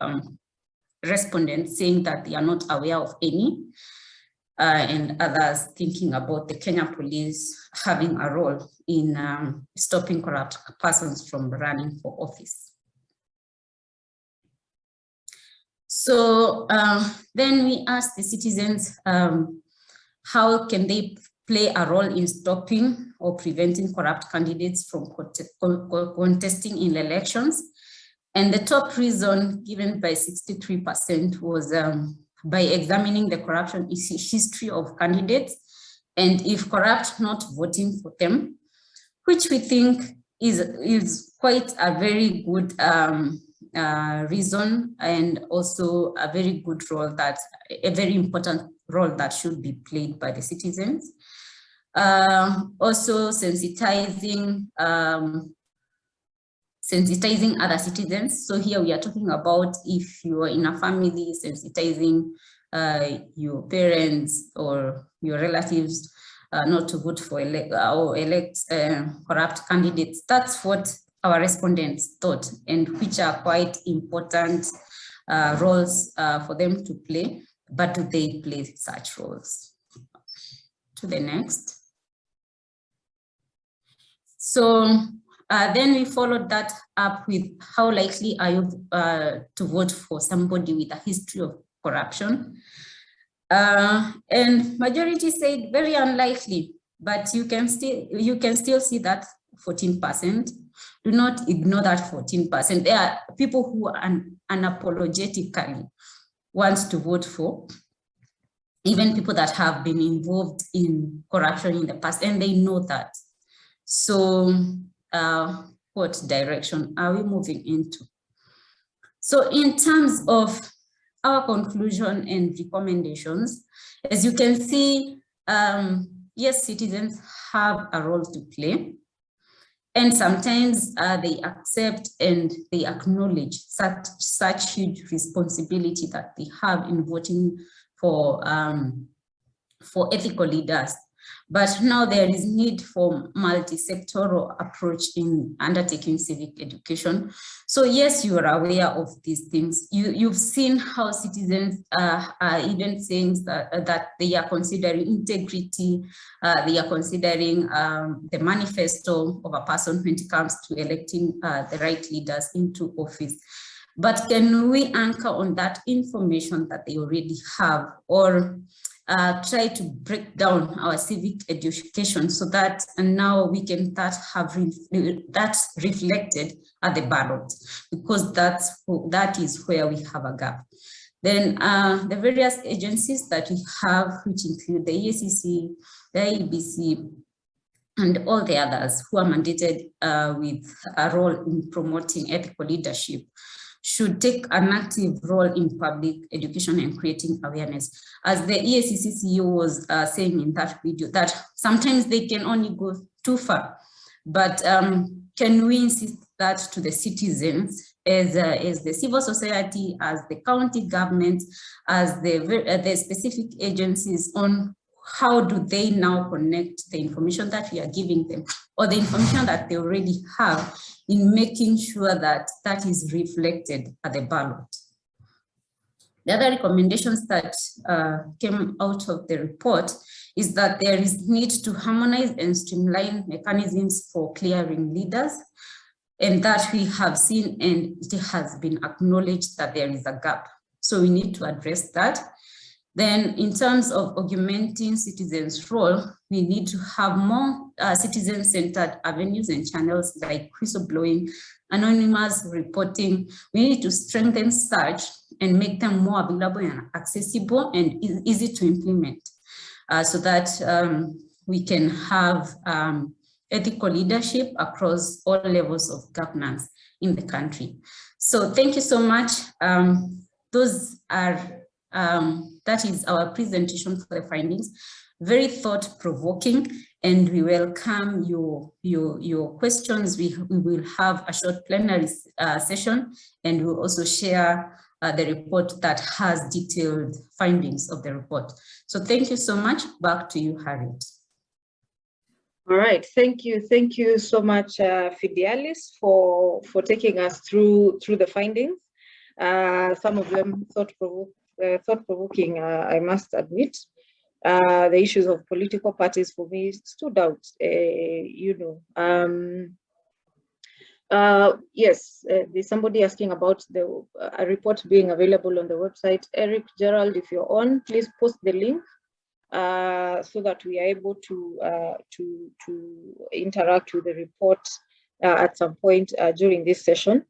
respondents saying that they are not aware of any, and others thinking about the Kenya Police having a role in stopping corrupt persons from running for office. So then we asked the citizens, how can they play a role in stopping or preventing corrupt candidates from contesting in elections? And the top reason given by 63% was by examining the corruption history of candidates, and if corrupt, not voting for them, which we think is quite a very good reason, and also a very good role, that a very important role that should be played by the citizens. Also sensitizing other citizens. So here we are talking about, if you are in a family, sensitizing your parents or your relatives not to vote for elect corrupt candidates. That's what our respondents thought, and which are quite important roles for them to play. But do they play such roles? To the next. So then we followed that up with, how likely are you to vote for somebody with a history of corruption? And majority said very unlikely, but you can still see that 14%. Do not ignore that 14%. There are people who unapologetically want to vote for, even people that have been involved in corruption in the past, and they know that. So what direction are we moving into? So in terms of our conclusion and recommendations, as you can see, yes, citizens have a role to play. And sometimes they accept and they acknowledge such huge responsibility that they have in voting for ethical leaders. But now there is need for multi-sectoral approach in undertaking civic education. So yes, you are aware of these things. You've seen how citizens are even saying that they are considering integrity, they are considering the manifesto of a person when it comes to electing the right leaders into office. But can we anchor on that information that they already have, or try to break down our civic education so that now we can that's reflected at the ballot, because that is where we have a gap. Then the various agencies that we have, which include the EACC, the IEBC, and all the others who are mandated with a role in promoting ethical leadership, should take an active role in public education and creating awareness. As the EACC CEO was saying in that video, that sometimes they can only go too far, but can we insist that to the citizens, as the civil society, as the county government, as the specific agencies, on how do they now connect the information that we are giving them, or the information that they already have, in making sure that that is reflected at the ballot. The other recommendations that came out of the report is that there is need to harmonize and streamline mechanisms for clearing leaders, and that we have seen, and it has been acknowledged that there is a gap. So we need to address that. Then in terms of augmenting citizens' role, we need to have more citizen-centered avenues and channels like whistleblowing, anonymous reporting. We need to strengthen such and make them more available and accessible and easy to implement, so that we can have ethical leadership across all levels of governance in the country. So thank you so much. those are, that is our presentation for the findings. Very thought-provoking, and we welcome your questions. We will have a short plenary session, and we'll also share the report that has detailed findings of the report. So thank you so much. Back to you, Harriet. All right, thank you so much, Fidelis, for taking us through the findings. Some of them thought-provoking, I must admit. The issues of political parties for me stood out, yes, there's somebody asking about a report being available on the website. Eric, Gerald, if you're on, please post the link so that we are able to interact with the report at some point during this session.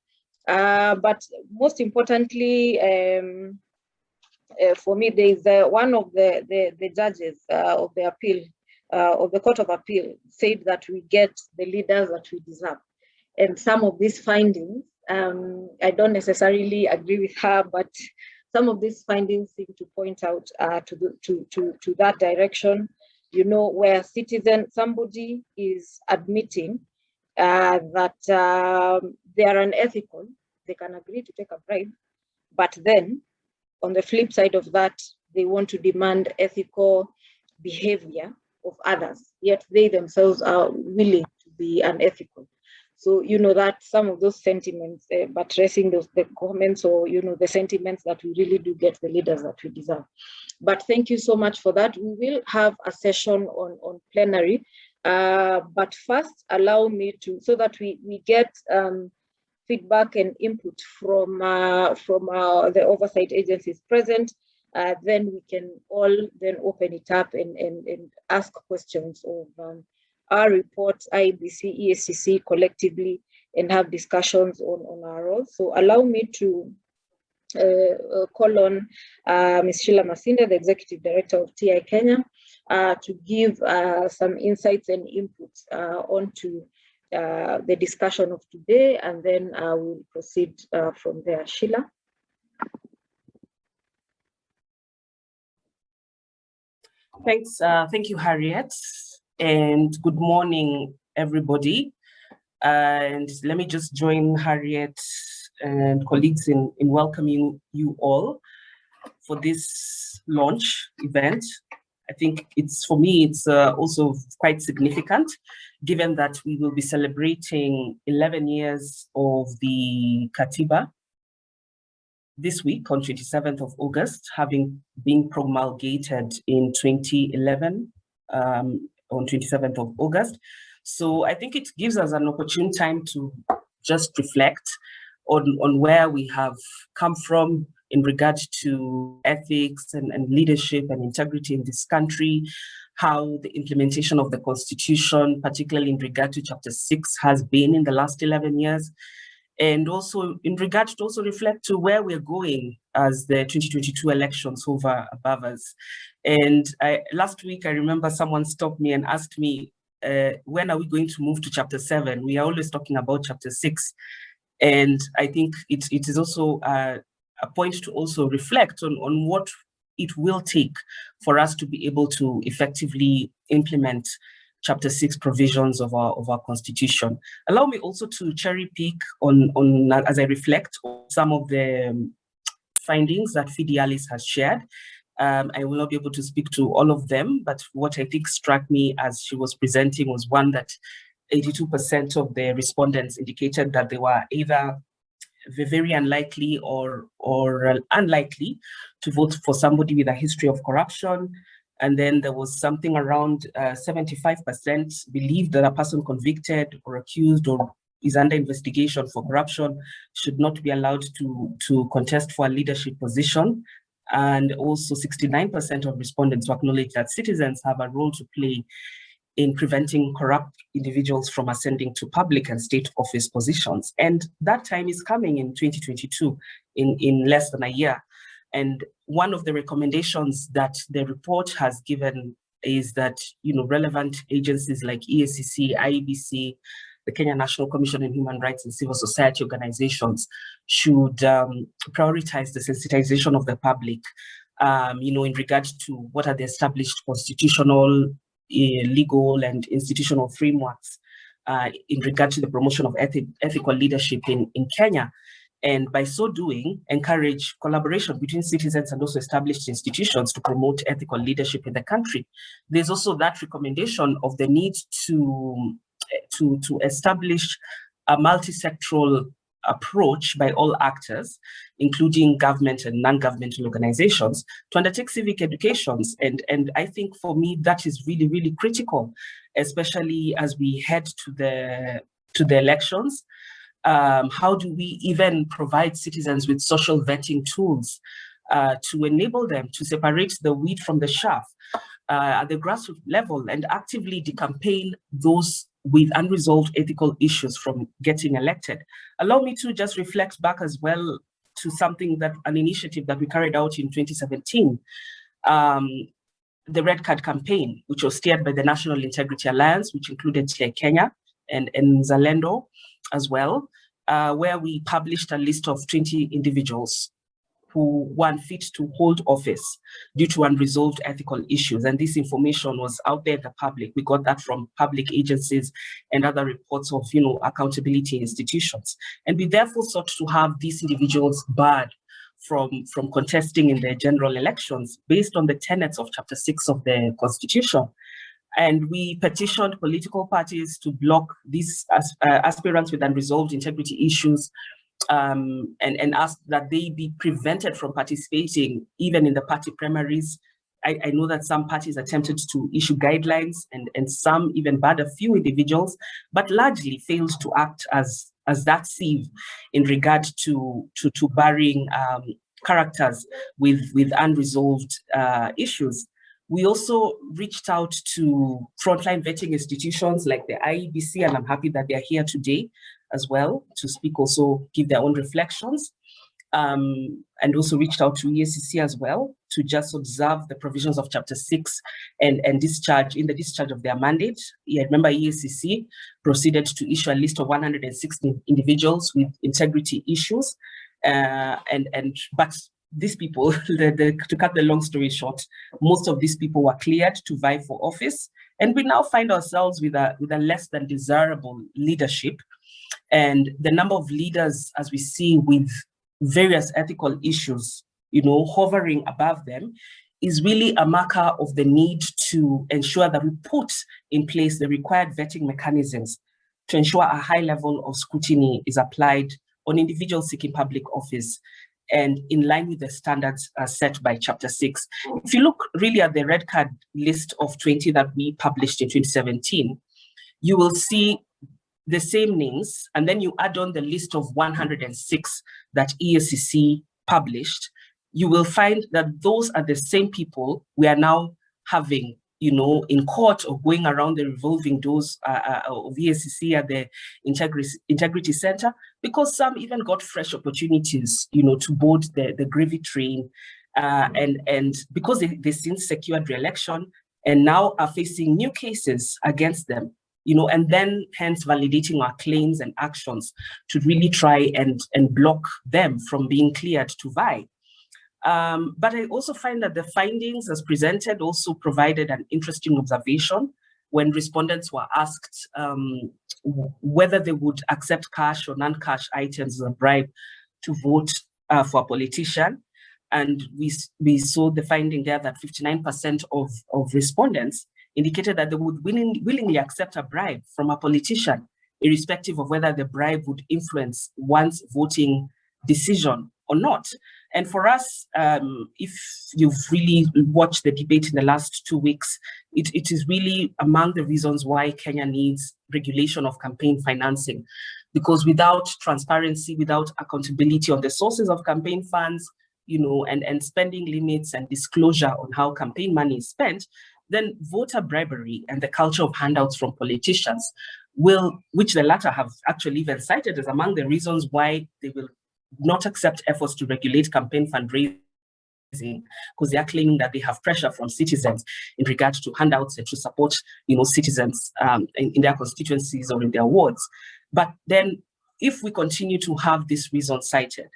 But most importantly, for me, there is one of the judges of the appeal, of the Court of Appeal, said that we get the leaders that we deserve. And some of these findings, I don't necessarily agree with her, but some of these findings seem to point out to that direction, where somebody is admitting that they are unethical, they can agree to take a bribe, but then on the flip side of that, they want to demand ethical behavior of others, yet they themselves are willing to be unethical. So, that some of those sentiments, buttressing the comments or, the sentiments that we really do get the leaders that we deserve. But thank you so much for that. We will have a session on plenary, but first allow me to, so that we get feedback and input from the oversight agencies present, then we can all then open it up and ask questions of our reports, IBC, EACC collectively, and have discussions on our roles. So allow me to call on Ms. Sheila Masinde, the Executive Director of TI Kenya, to give some insights and inputs onto the discussion of today, and then we'll proceed from there. Sheila. Thanks. Thank you, Harriet. And good morning, everybody. And let me just join Harriet and colleagues in welcoming you all for this launch event. I think for me, it's also quite significant, given that we will be celebrating 11 years of the Katiba this week on 27th of August, having been promulgated in 2011 on 27th of August. So I think it gives us an opportune time to just reflect on where we have come from in regard to ethics and leadership and integrity in this country, how the implementation of the Constitution, particularly in regard to Chapter 6, has been in the last 11 years, and also in regard to also reflect to where we're going as the 2022 elections hover above us. And last week, I remember someone stopped me and asked me, when are we going to move to Chapter 7? We are always talking about Chapter 6. And I think it is also a point to also reflect on what it will take for us to be able to effectively implement Chapter 6 provisions of our Constitution. Allow me also to cherry pick on as I reflect on some of the findings that Fidelis has shared. I will not be able to speak to all of them, but what I think struck me as she was presenting was one that 82% of the respondents indicated that they were either very unlikely or unlikely to vote for somebody with a history of corruption. And then there was something around 75% believed that a person convicted or accused or is under investigation for corruption should not be allowed to contest for a leadership position. And also 69% of respondents acknowledged that citizens have a role to play in preventing corrupt individuals from ascending to public and state office positions. And that time is coming in 2022, in less than a year. And one of the recommendations that the report has given is that, relevant agencies like EACC, IEBC, the Kenya National Commission on Human Rights and civil society organizations should prioritize the sensitization of the public, in regards to what are the established constitutional, legal, and institutional frameworks in regard to the promotion of ethical leadership in Kenya. And by so doing, encourage collaboration between citizens and also established institutions to promote ethical leadership in the country. There's also that recommendation of the need to establish a multi-sectoral approach by all actors, including government and non-governmental organizations, to undertake civic educations. And I think for me, that is really, really critical, especially as we head to the elections. How do we even provide citizens with social vetting tools to enable them to separate the wheat from the chaff at the grassroots level and actively decampaign those with unresolved ethical issues from getting elected? Allow me to just reflect back as well to an initiative that we carried out in 2017, the Red Card campaign, which was steered by the National Integrity Alliance, which included Kenya and Zalendo as well, where we published a list of 20 individuals who were unfit to hold office due to unresolved ethical issues. And this information was out there in the public. We got that from public agencies and other reports of, accountability institutions. And we therefore sought to have these individuals barred from contesting in the general elections based on the tenets of Chapter 6 of the Constitution. And we petitioned political parties to block these aspirants with unresolved integrity issues, and asked that they be prevented from participating even in the party primaries. I know that some parties attempted to issue guidelines and some even barred a few individuals, but largely failed to act as that sieve in regard to barring characters with unresolved issues. We also reached out to frontline vetting institutions like the IEBC, and I'm happy that they're here today as well to speak, also give their own reflections, and also reached out to EACC as well to just observe the provisions of Chapter 6 and discharge of their mandate. Yeah, remember EACC proceeded to issue a list of 160 individuals with integrity issues, but these people, to cut the long story short, most of these people were cleared to vie for office, and we now find ourselves with a less than desirable leadership. And the number of leaders, as we see, with various ethical issues, hovering above them, is really a marker of the need to ensure that we put in place the required vetting mechanisms to ensure a high level of scrutiny is applied on individuals seeking public office, and in line with the standards set by Chapter 6. If you look really at the Red Card list of 20 that we published in 2017, you will see the same names, and then you add on the list of 106 that EACC published, you will find that those are the same people we are now having, in court or going around the revolving doors of EACC at the Integrity Center, because some even got fresh opportunities, to board the gravy train, and because they since secured re-election and now are facing new cases against them, and then hence validating our claims and actions to really try and block them from being cleared to vie. But I also find that the findings as presented also provided an interesting observation when respondents were asked whether they would accept cash or non-cash items as a bribe to vote for a politician. And we saw the finding there that 59% of respondents indicated that they would willingly accept a bribe from a politician, irrespective of whether the bribe would influence one's voting decision or not. And for us, if you've really watched the debate in the last 2 weeks, it is really among the reasons why Kenya needs regulation of campaign financing. Because without transparency, without accountability on the sources of campaign funds, and spending limits and disclosure on how campaign money is spent, then voter bribery and the culture of handouts from politicians which the latter have actually even cited as among the reasons why they will not accept efforts to regulate campaign fundraising, because they are claiming that they have pressure from citizens in regards to handouts and to support, citizens in their constituencies or in their wards. But then if we continue to have this reason cited,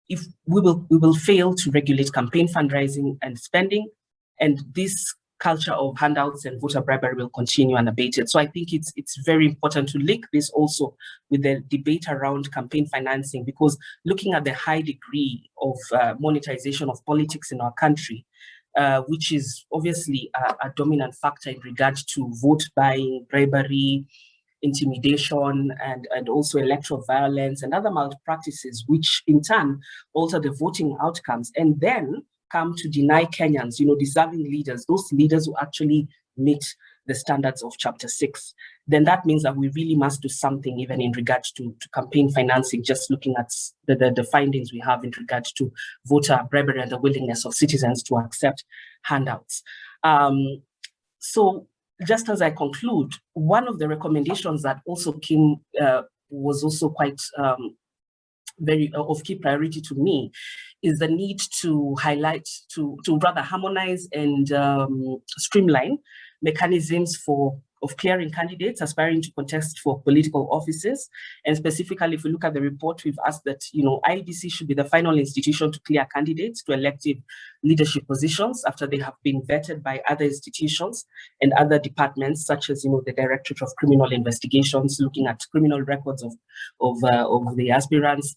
if we will fail to regulate campaign fundraising and spending, and this culture of handouts and voter bribery will continue unabated. So I think it's very important to link this also with the debate around campaign financing, because looking at the high degree of monetization of politics in our country, which is obviously a dominant factor in regard to vote buying, bribery, intimidation, and also electoral violence and other malpractices, which in turn alter the voting outcomes and then come to deny Kenyans, deserving leaders, those leaders who actually meet the standards of Chapter 6, then that means that we really must do something even in regards to campaign financing, just looking at the findings we have in regards to voter bribery and the willingness of citizens to accept handouts. So just as I conclude, one of the recommendations that also came was also quite very of key priority to me is the need to highlight, to rather harmonize and streamline mechanisms of clearing candidates aspiring to contest for political offices. And specifically, if we look at the report, we've asked that, IEBC should be the final institution to clear candidates to elective leadership positions after they have been vetted by other institutions and other departments, such as, the Directorate of Criminal Investigations, looking at criminal records of the aspirants,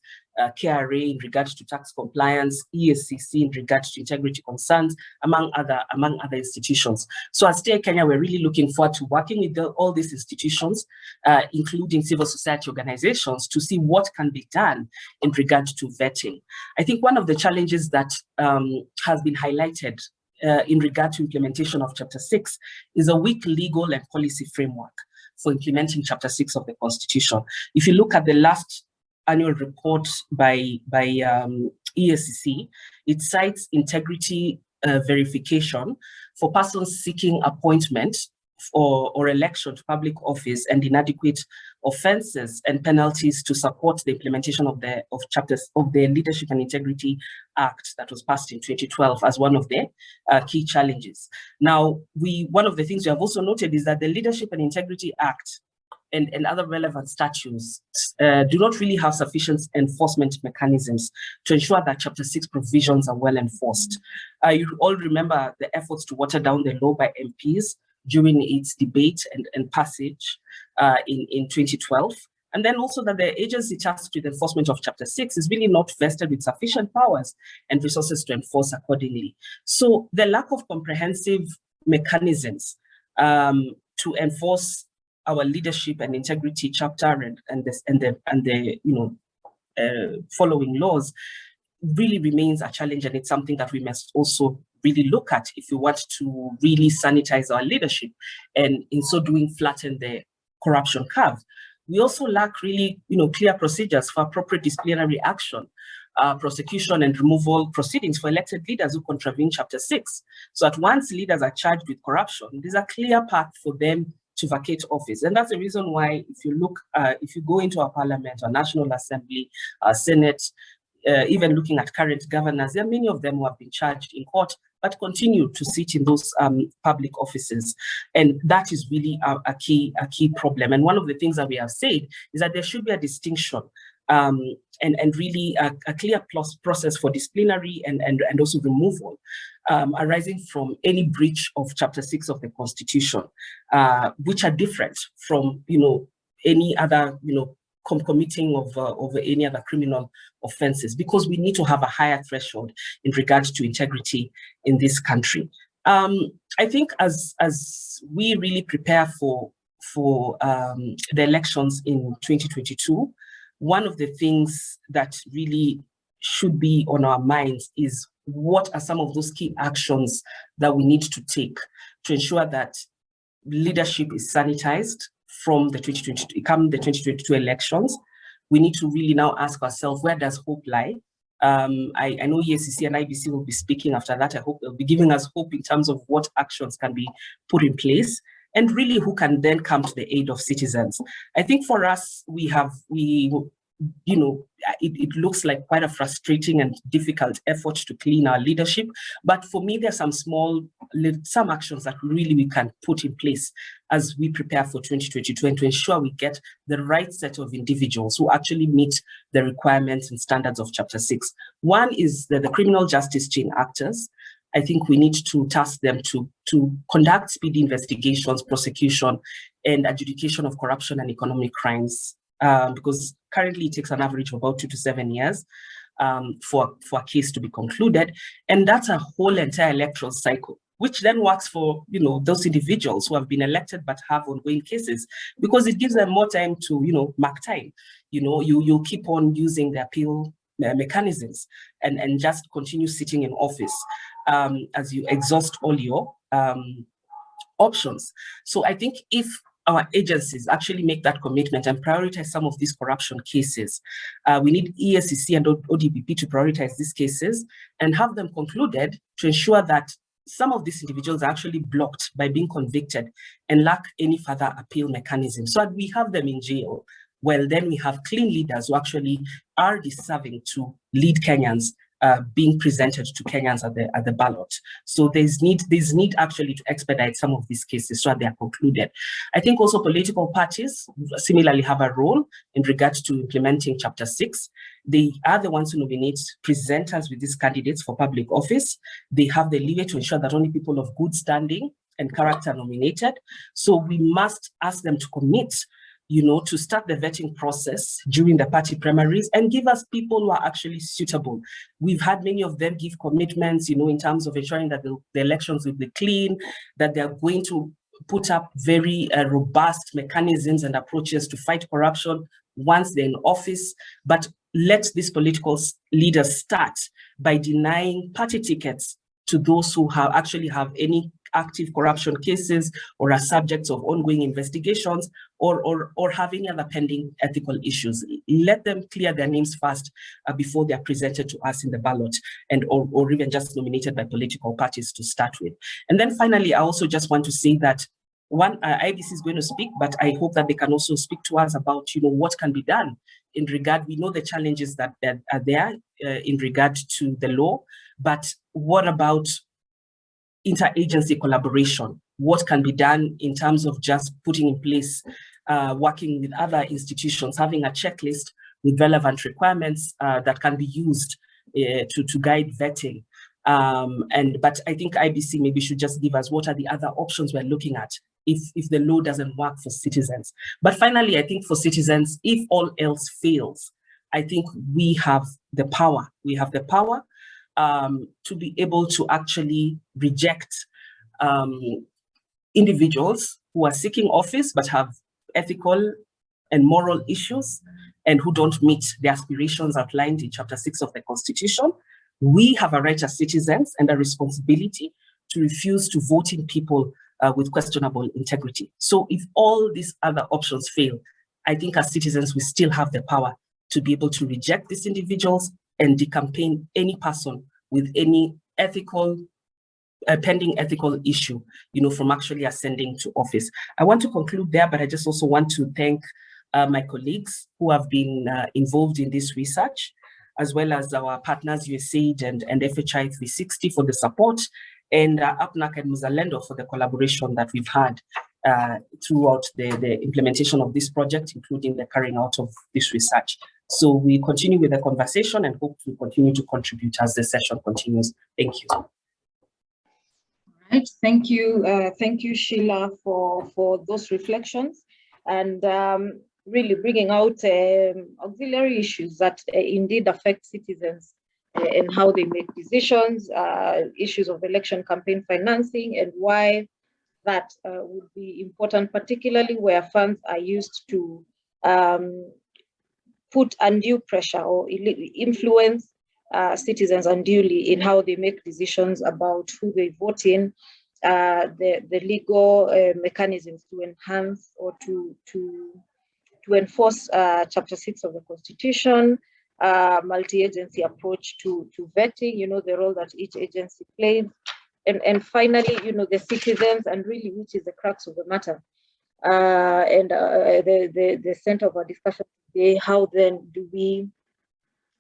KRA in regards to tax compliance, ESCC in regards to integrity concerns, among other institutions. So at Stay Kenya, we're really looking forward to working with all these institutions, including civil society organizations, to see what can be done in regards to vetting. I think one of the challenges that has been highlighted in regard to implementation of Chapter 6 is a weak legal and policy framework for implementing Chapter 6 of the Constitution. If you look at the last annual report by ESCC, it cites integrity verification for persons seeking appointment or election to public office and inadequate offenses and penalties to support the implementation of chapters of the Leadership and Integrity Act that was passed in 2012 as one of the key challenges. Now, one of the things we have also noted is that the Leadership and Integrity Act and other relevant statutes do not really have sufficient enforcement mechanisms to ensure that Chapter 6 provisions are well enforced. You all remember the efforts to water down the law by MPs during its debate and passage in 2012. And then also that the agency tasked with enforcement of Chapter 6 is really not vested with sufficient powers and resources to enforce accordingly. So the lack of comprehensive mechanisms to enforce our leadership and integrity chapter and the following laws really remains a challenge, and it's something that we must also really look at if we want to really sanitize our leadership and in so doing flatten the corruption curve. We also lack really clear procedures for appropriate disciplinary action, prosecution and removal proceedings for elected leaders who contravene Chapter 6. So that once leaders are charged with corruption, there's a clear path for them to vacate office. And that's the reason why if you go into our parliament, our National Assembly, our Senate, even looking at current governors, there are many of them who have been charged in court but continue to sit in those public offices. And that is really a key problem. And one of the things that we have said is that there should be a distinction and really a clear process for disciplinary and also removal arising from any breach of Chapter 6 of the Constitution, which are different from any other committing of any other criminal offenses, because we need to have a higher threshold in regards to integrity in this country. I think as we really prepare for the elections in 2022, one of the things that really should be on our minds is what are some of those key actions that we need to take to ensure that leadership is sanitized from the 2022 elections. We need to really now ask ourselves, where does hope lie? I know ESCC and IBC will be speaking after that. I hope they'll be giving us hope in terms of what actions can be put in place and really who can then come to the aid of citizens. I think for us, we you know, it looks like quite a frustrating and difficult effort to clean our leadership. But for me, there's some actions that really we can put in place as we prepare for 2022 and to ensure we get the right set of individuals who actually meet the requirements and standards of Chapter 6. One is the criminal justice chain actors. I think we need to task them to conduct speedy investigations, prosecution, and adjudication of corruption and economic crimes, because currently it takes an average of about 2 to 7 years for a case to be concluded. And that's a whole entire electoral cycle, which then works for, you know, those individuals who have been elected but have ongoing cases, because it gives them more time to, you know, mark time. You know, you'll keep on using the appeal mechanisms and just continue sitting in office as you exhaust all your options. So I think if our agencies actually make that commitment and prioritize some of these corruption cases, we need ESCC and ODPP to prioritize these cases and have them concluded to ensure that some of these individuals are actually blocked by being convicted and lack any further appeal mechanism. So that we have them in jail, well, then we have clean leaders who actually are deserving to lead Kenyans, being presented to Kenyans at the ballot. So there's need actually to expedite some of these cases so that they are concluded. I think also political parties similarly have a role in regards to implementing Chapter 6. They are the ones who nominate presenters with these candidates for public office. They have the leeway to ensure that only people of good standing and character are nominated. So we must ask them to commit, you know, to start the vetting process during the party primaries and give us people who are actually suitable. We've had many of them give commitments, you know, in terms of ensuring that the elections will be clean, that they're going to put up very robust mechanisms and approaches to fight corruption once they're in office. But let these political leaders start by denying party tickets to those who actually have any active corruption cases or are subjects of ongoing investigations or having other pending ethical issues. Let them clear their names first before they are presented to us in the ballot and or even just nominated by political parties to start with. And then finally, I also just want to say that IBC is going to speak, but I hope that they can also speak to us about, you know, what can be done in regard. We know the challenges that are there in regard to the law, but what about interagency collaboration? What can be done in terms of just putting in place, working with other institutions, having a checklist with relevant requirements that can be used to guide vetting. But I think IBC maybe should just give us what are the other options we're looking at if the law doesn't work for citizens. But finally, I think for citizens, if all else fails, I think we have the power. We have the power to be able to actually reject individuals who are seeking office but have ethical and moral issues and who don't meet the aspirations outlined in Chapter 6 of the Constitution. We have a right as citizens and a responsibility to refuse to vote in people with questionable integrity. So if all these other options fail, I think as citizens, we still have the power to be able to reject these individuals and decampaign any person with any ethical, pending ethical issue, you know, from actually ascending to office. I want to conclude there, but I just also want to thank my colleagues who have been involved in this research, as well as our partners, USAID and FHI 360 for the support, and APNAC and Muzalendo for the collaboration that we've had throughout the implementation of this project, including the carrying out of this research. So we continue with the conversation and hope to continue to contribute as the session continues. Thank you. All right, thank you, Sheila, for those reflections and really bringing out auxiliary issues that indeed affect citizens and how they make decisions, issues of election campaign financing, and why that would be important, particularly where funds are used to put undue pressure or influence citizens unduly in how they make decisions about who they vote in, the legal mechanisms to enhance or to enforce Chapter 6 of the Constitution, multi-agency approach to vetting, you know, the role that each agency plays, and finally, you know, the citizens, and really, which is the crux of the matter, and the center of our discussion today, how then do we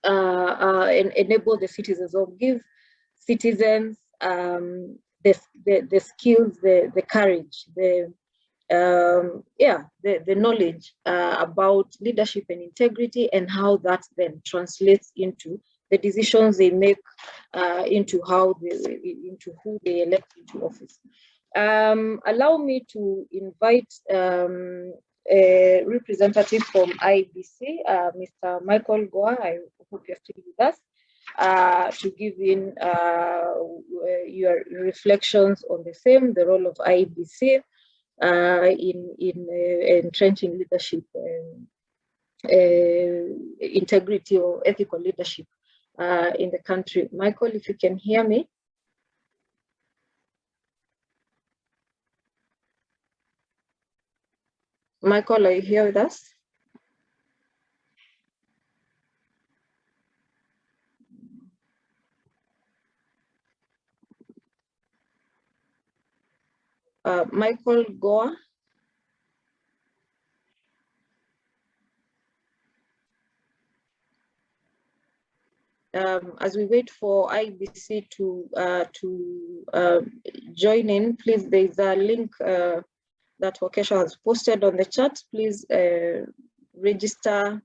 enable the citizens, or give citizens the skills, the courage, the knowledge about leadership and integrity, and how that then translates into the decisions they make, into who they elect into office. Allow me to invite a representative from IBC, Mr. Michael Goa. I hope you're still with us, to give in your reflections on the same, the role of IBC in entrenching leadership, integrity or ethical leadership in the country. Michael, if you can hear me. Michael, are you here with us? Michael Goa. As we wait for IBC to join in, please, there is a link that Wakesha has posted on the chat. Please register,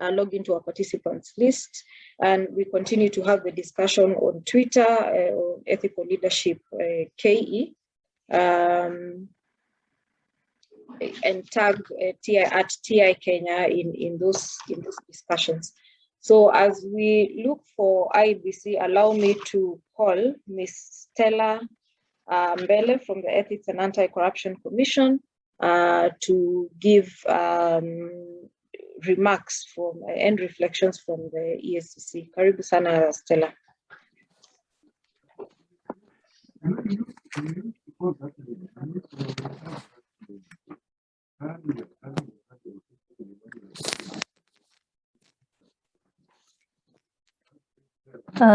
log into our participants list, and we continue to have the discussion on Twitter, on ethical leadership KE, and tag TI Kenya in those discussions. So as we look for IBC, allow me to call Ms. Stella Mbele from the Ethics and Anti-Corruption Commission to give remarks from and reflections from the EACC. Karibu sana, Stella.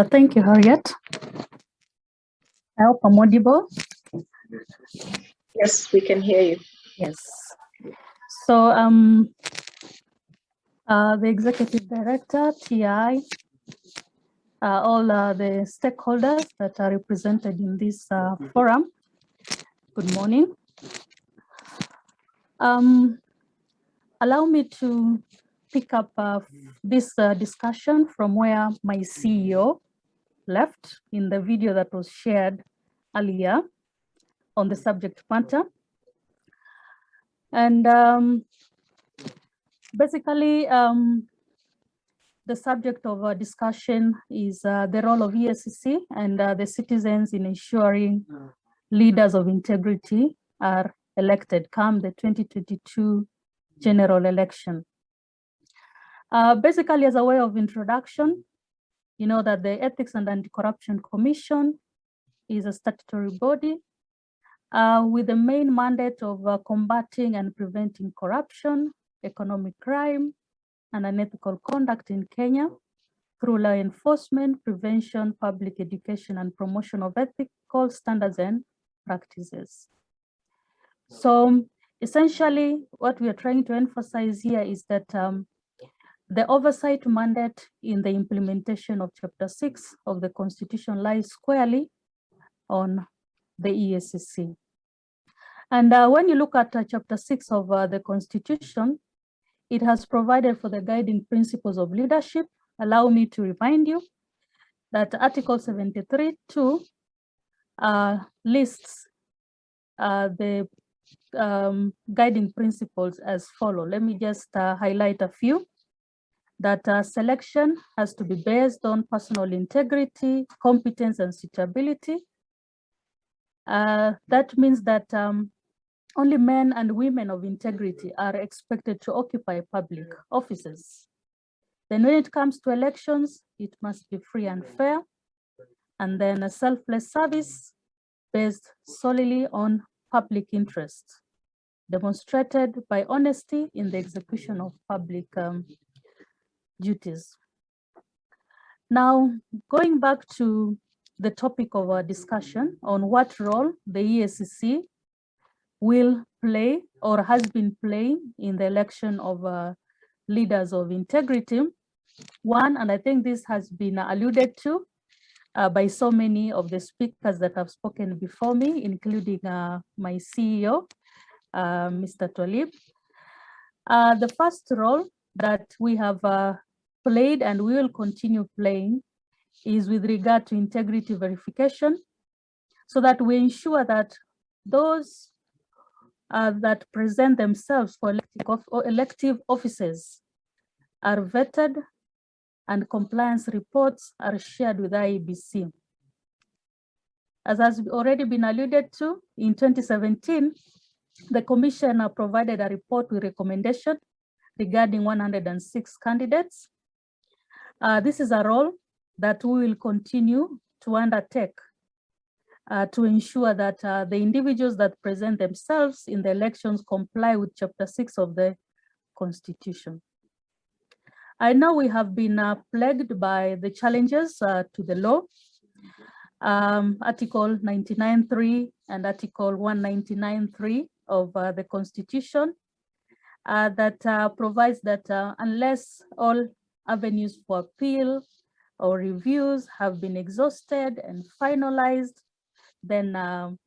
Thank you, Harriet. I hope I'm audible. Yes, we can hear you. Yes. So the Executive Director, TI, all the stakeholders that are represented in this forum, good morning. Allow me to pick up this discussion from where my CEO left in the video that was shared earlier on the subject matter. And basically, the subject of our discussion is the role of EACC and the citizens in ensuring leaders of integrity are elected come the 2022 general election. Basically, as a way of introduction, you know that the Ethics and Anti-Corruption Commission is a statutory body with the main mandate of combating and preventing corruption, economic crime, and unethical conduct in Kenya through law enforcement, prevention, public education, and promotion of ethical standards and practices. So essentially, what we are trying to emphasize here is that the oversight mandate in the implementation of Chapter 6 of the Constitution lies squarely on the EACC. And when you look at Chapter 6 of the Constitution, it has provided for the guiding principles of leadership. Allow me to remind you that Article 73(2) lists the guiding principles as follow. Let me just highlight a few. That selection has to be based on personal integrity, competence, and suitability. That means that only men and women of integrity are expected to occupy public offices. Then when it comes to elections, it must be free and fair. And then a selfless service based solely on public interest, demonstrated by honesty in the execution of public duties. Now, going back to the topic of our discussion on what role the EACC will play or has been playing in the election of leaders of integrity. One, and I think this has been alluded to by so many of the speakers that have spoken before me, including my CEO, Mr. Twalib. The first role that we have played and we will continue playing is with regard to integrity verification, so that we ensure that those that present themselves for elective offices are vetted and compliance reports are shared with IEBC. As has already been alluded to, in 2017, the Commission provided a report with recommendation regarding 106 candidates. This is a role that we will continue to undertake to ensure that the individuals that present themselves in the elections comply with Chapter 6 of the Constitution. I know we have been plagued by the challenges to the law. Article 99.3 and Article 199.3 of the Constitution that provides that unless all avenues for appeal or reviews have been exhausted and finalized, then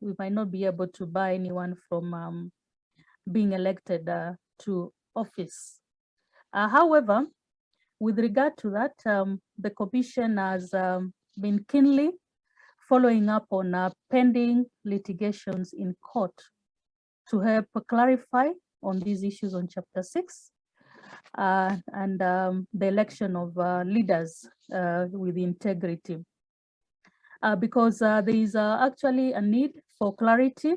we might not be able to bar anyone from being elected to office. However, with regard to that, the Commission has been keenly following up on pending litigations in court to help clarify on these issues on Chapter 6 and the election of leaders with integrity. Because there is actually a need for clarity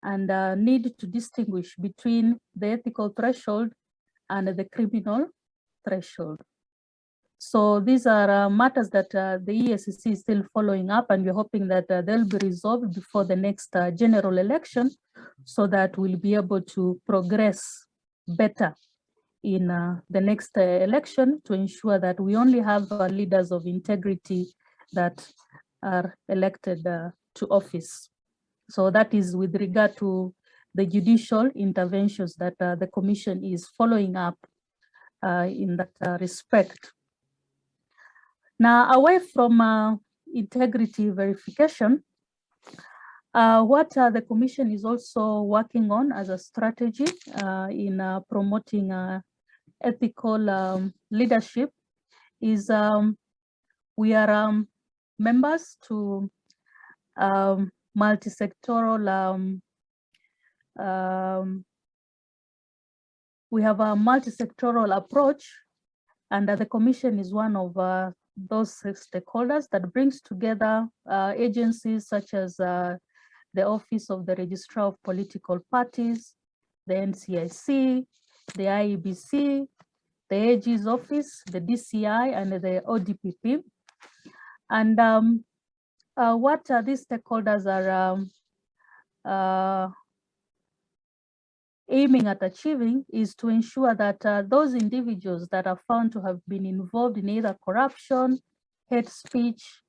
and a need to distinguish between the ethical threshold and the criminal threshold. So these are matters that the EACC is still following up, and we're hoping that they'll be resolved before the next general election, so that we'll be able to progress better in the next election to ensure that we only have leaders of integrity that are elected to office. So that is with regard to the judicial interventions that the Commission is following up in that respect. Now, away from integrity verification, what the Commission is also working on as a strategy in promoting ethical leadership is we are members to multi-sectoral, we have a multi-sectoral approach, and the Commission is one of those stakeholders that brings together agencies such as the Office of the Registrar of Political Parties, the NCIC, the IEBC, the AG's office, the DCI, and the ODPP. And what these stakeholders are aiming at achieving is to ensure that those individuals that are found to have been involved in either corruption, hate speech,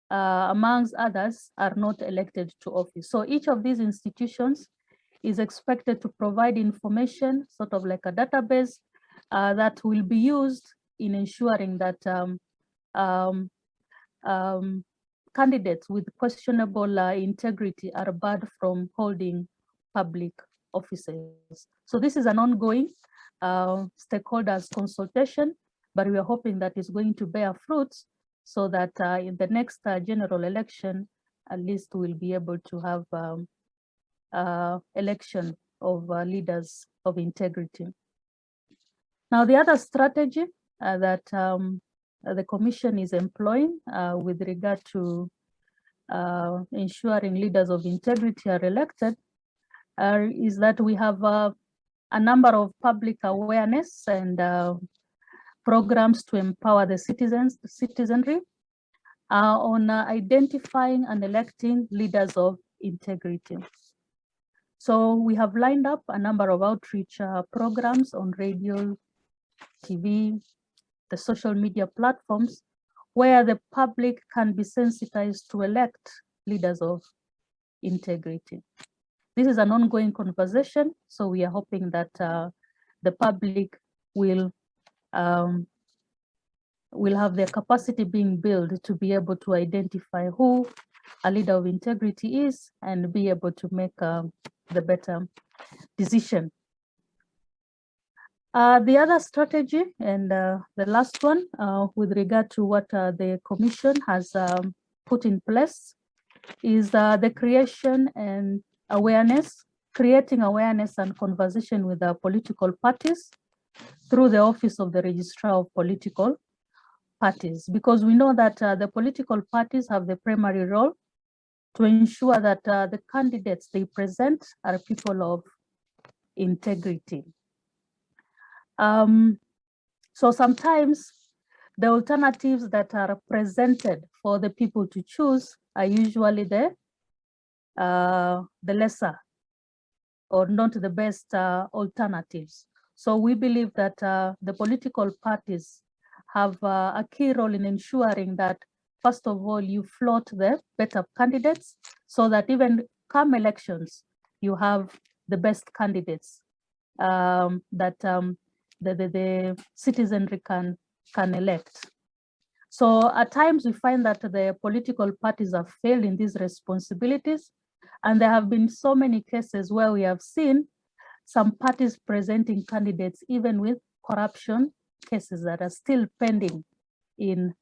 amongst others, are not elected to office. So each of these institutions is expected to provide information, sort of like a database that will be used in ensuring that candidates with questionable integrity are barred from holding public offices. So this is an ongoing stakeholders consultation, but we are hoping that it's going to bear fruits so that in the next general election, at least we'll be able to have election of leaders of integrity. Now, the other strategy that the Commission is employing with regard to ensuring leaders of integrity are elected is that we have a number of public awareness and programs to empower the citizenry on identifying and electing leaders of integrity. So we have lined up a number of outreach programs on radio, TV, the social media platforms, where the public can be sensitized to elect leaders of integrity. This is an ongoing conversation, so we are hoping that the public will have their capacity being built to be able to identify who a leader of integrity is and be able to make the better decision. The other strategy and the last one with regard to what the Commission has put in place is the creation and creating awareness and conversation with the political parties through the Office of the Registrar of Political Parties, because we know that the political parties have the primary role to ensure that the candidates they present are people of integrity. So sometimes the alternatives that are presented for the people to choose are usually the lesser or not the best alternatives. So we believe that the political parties have a key role in ensuring that, first of all, you float the better candidates so that even come elections, you have the best candidates that the citizenry can elect. So at times we find that the political parties have failed in these responsibilities, and there have been so many cases where we have seen some parties presenting candidates even with corruption cases that are still pending in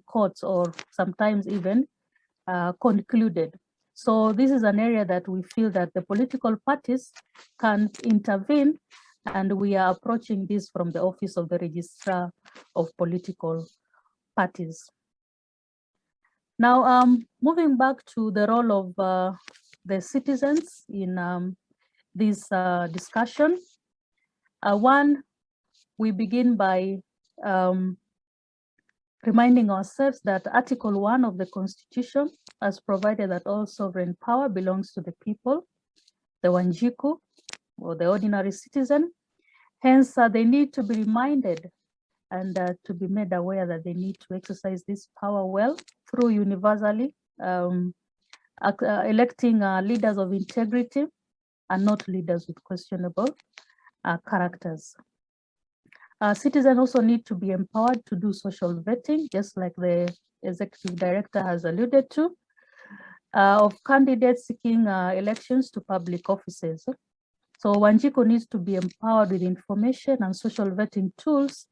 courts or sometimes even concluded. So this is an area that we feel that the political parties can intervene, and we are approaching this from the Office of the Registrar of Political Parties. Now, moving back to the role of the citizens in this discussion. One, we begin by reminding ourselves that Article 1 of the Constitution has provided that all sovereign power belongs to the people, the Wanjiku, or the ordinary citizen. Hence, they need to be reminded and to be made aware that they need to exercise this power well through universally electing leaders of integrity and not leaders with questionable characters. Citizens also need to be empowered to do social vetting, just like the executive director has alluded to, of candidates seeking elections to public offices. So Wanjiku needs to be empowered with information and social vetting tools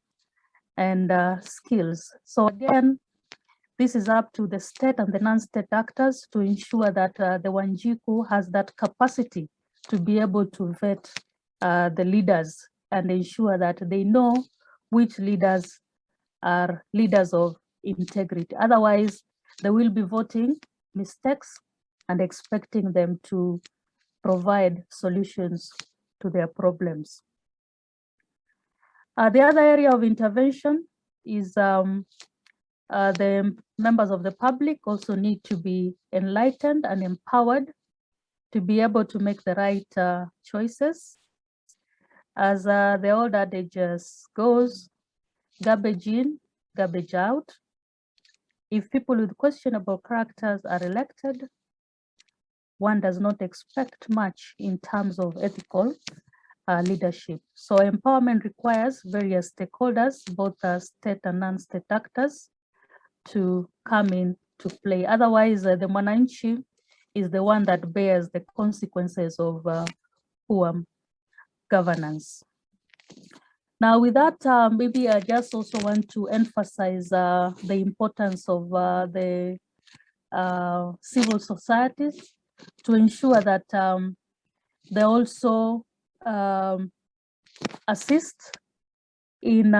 and skills. So again, this is up to the state and the non-state actors to ensure that the Wanjiku has that capacity to be able to vet the leaders and ensure that they know which leaders are leaders of integrity. Otherwise, they will be voting mistakes and expecting them to provide solutions to their problems. The other area of intervention is the members of the public also need to be enlightened and empowered to be able to make the right choices. As the old adage goes, garbage in, garbage out. If people with questionable characters are elected, one does not expect much in terms of ethical leadership. So empowerment requires various stakeholders, both state and non-state actors, to come in to play. Otherwise, the mwananchi is the one that bears the consequences of poor governance. Now, with that, maybe I just also want to emphasize the importance of the civil societies to ensure that they also assist in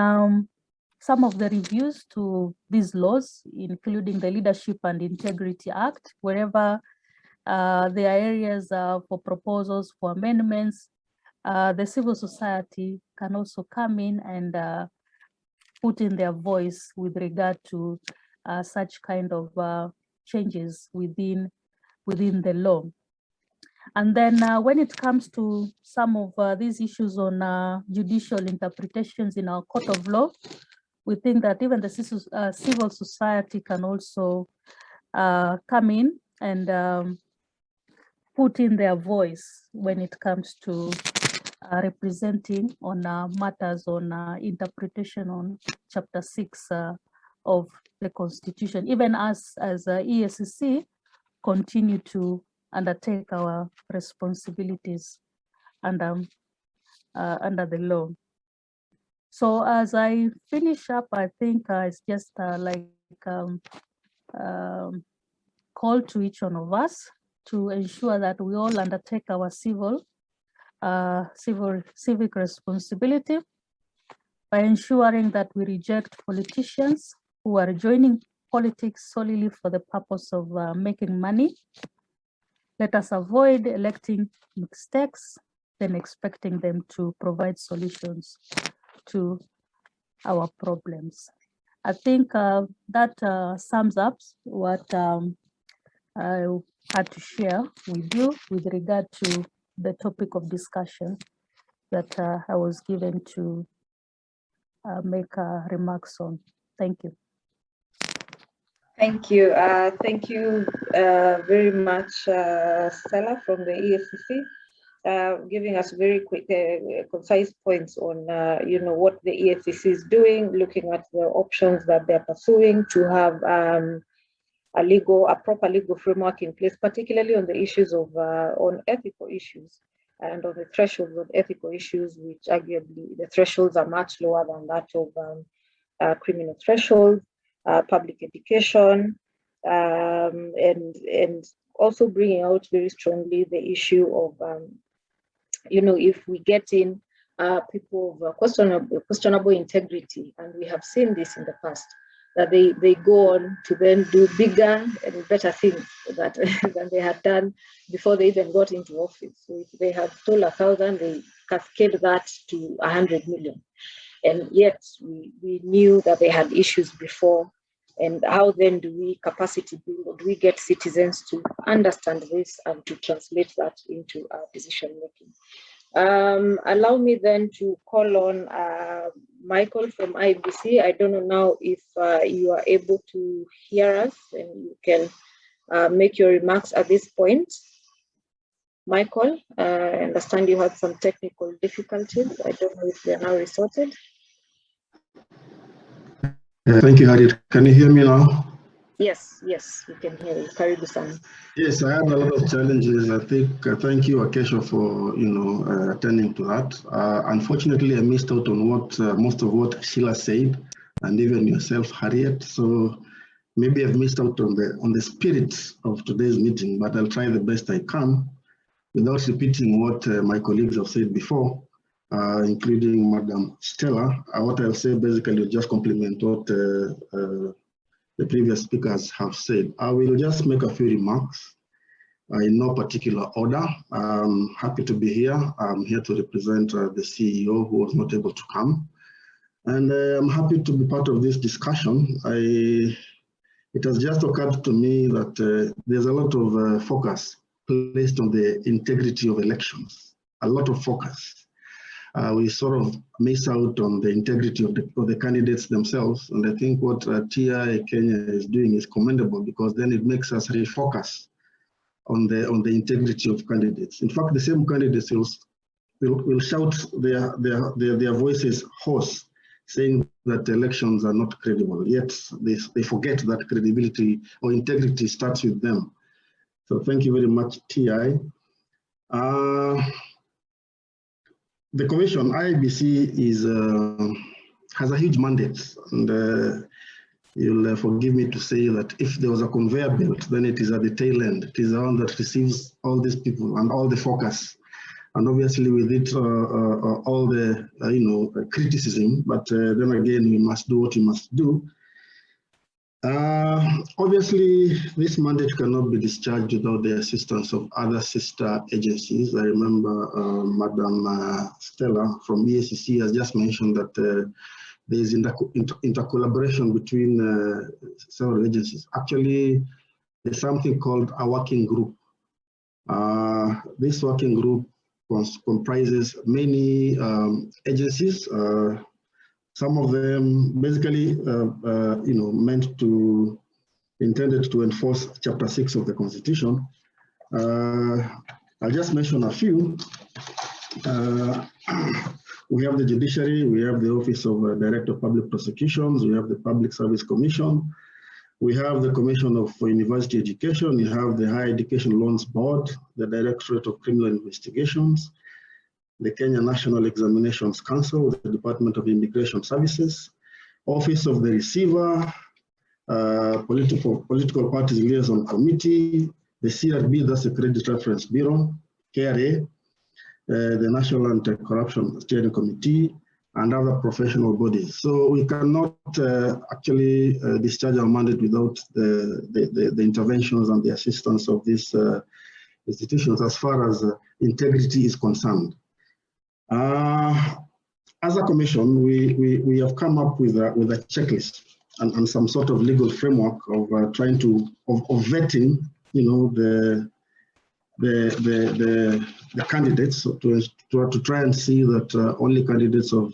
some of the reviews to these laws, including the Leadership and Integrity Act, wherever there are areas for proposals for amendments. The civil society can also come in and put in their voice with regard to such kind of changes within the law. And then when it comes to some of these issues on judicial interpretations in our court of law, we think that even the civil society can also come in and put in their voice when it comes to representing on matters on interpretation on Chapter 6 of the Constitution, even as EACC continue to undertake our responsibilities under the law. So as I finish up, I think it's just call to each one of us to ensure that we all undertake our civic responsibility by ensuring that we reject politicians who are joining politics solely for the purpose of making money. Let us avoid electing mistakes, then expecting them to provide solutions to our problems. I think that sums up what I had to share with you with regard to the topic of discussion that I was given to make remarks on. Thank you. Thank you. Thank you very much, Stella from the EACC, giving us very quick, concise points on, what the EACC is doing, looking at the options that they're pursuing to have a proper legal framework in place, particularly on the issues of on ethical issues and on the thresholds of ethical issues, which arguably the thresholds are much lower than that of criminal thresholds. Public education, and also bringing out very strongly the issue of, if we get in people of questionable integrity, and we have seen this in the past, that they go on to then do bigger and better things than they had done before they even got into office. So if they had stole 1,000, they cascade that to 100 million. And yet we knew that they had issues before. And how then do we capacity build, or do we get citizens to understand this and to translate that into decision making? Allow me then to call on Michael from IBC. I don't know now if you are able to hear us and you can make your remarks at this point. Michael, I understand you had some technical difficulties. I don't know if they are now resorted. Thank you, Harriet. Can you hear me now? Yes, we can hear you. Karibu-san. Yes, I had a lot of challenges. I think, thank you, Akesha, for attending to that. Unfortunately, I missed out on most of what Sheila said, and even yourself, Harriet. So maybe I've missed out on the spirit of today's meeting, but I'll try the best I can without repeating what my colleagues have said before. Including Madam Stella. What I'll say basically will just complement what the previous speakers have said. I will just make a few remarks in no particular order. I'm happy to be here. I'm here to represent the CEO who was not able to come. And I'm happy to be part of this discussion. It has just occurred to me that there's a lot of focus placed on the integrity of elections, a lot of focus. We sort of miss out on the integrity of the candidates themselves. And I think what TI Kenya is doing is commendable, because then it makes us refocus on the integrity of candidates. In fact, the same candidates will shout their voices hoarse, saying that elections are not credible, yet they forget that credibility or integrity starts with them. So thank you very much, TI. The Commission, IBC, has a huge mandate, and you'll forgive me to say that if there was a conveyor belt, then it is at the tail end. It is the one that receives all these people and all the focus, and obviously with it, all the criticism. But then again, we must do what we must do. Obviously, this mandate cannot be discharged without the assistance of other sister agencies. I remember Madam Stella from EACC has just mentioned that there is intercollaboration between several agencies. Actually, there's something called a working group. This working group comprises many agencies. Some of them basically, intended to enforce Chapter 6 of the Constitution. I'll just mention a few. We have the judiciary, we have the Office of Director of Public Prosecutions, we have the Public Service Commission, we have the Commission of University Education, we have the Higher Education Loans Board, the Directorate of Criminal Investigations, the Kenya National Examinations Council, the Department of Immigration Services, Office of the Receiver, Political Parties Liaison Committee, the CRB, that's the Credit Reference Bureau, KRA, the National Anti-Corruption Steering Committee, and other professional bodies. So we cannot actually discharge our mandate without the interventions and the assistance of these institutions as far as integrity is concerned. As a commission, we have come up with a checklist and some sort of legal framework of trying to vetting, the candidates to try and see that only candidates of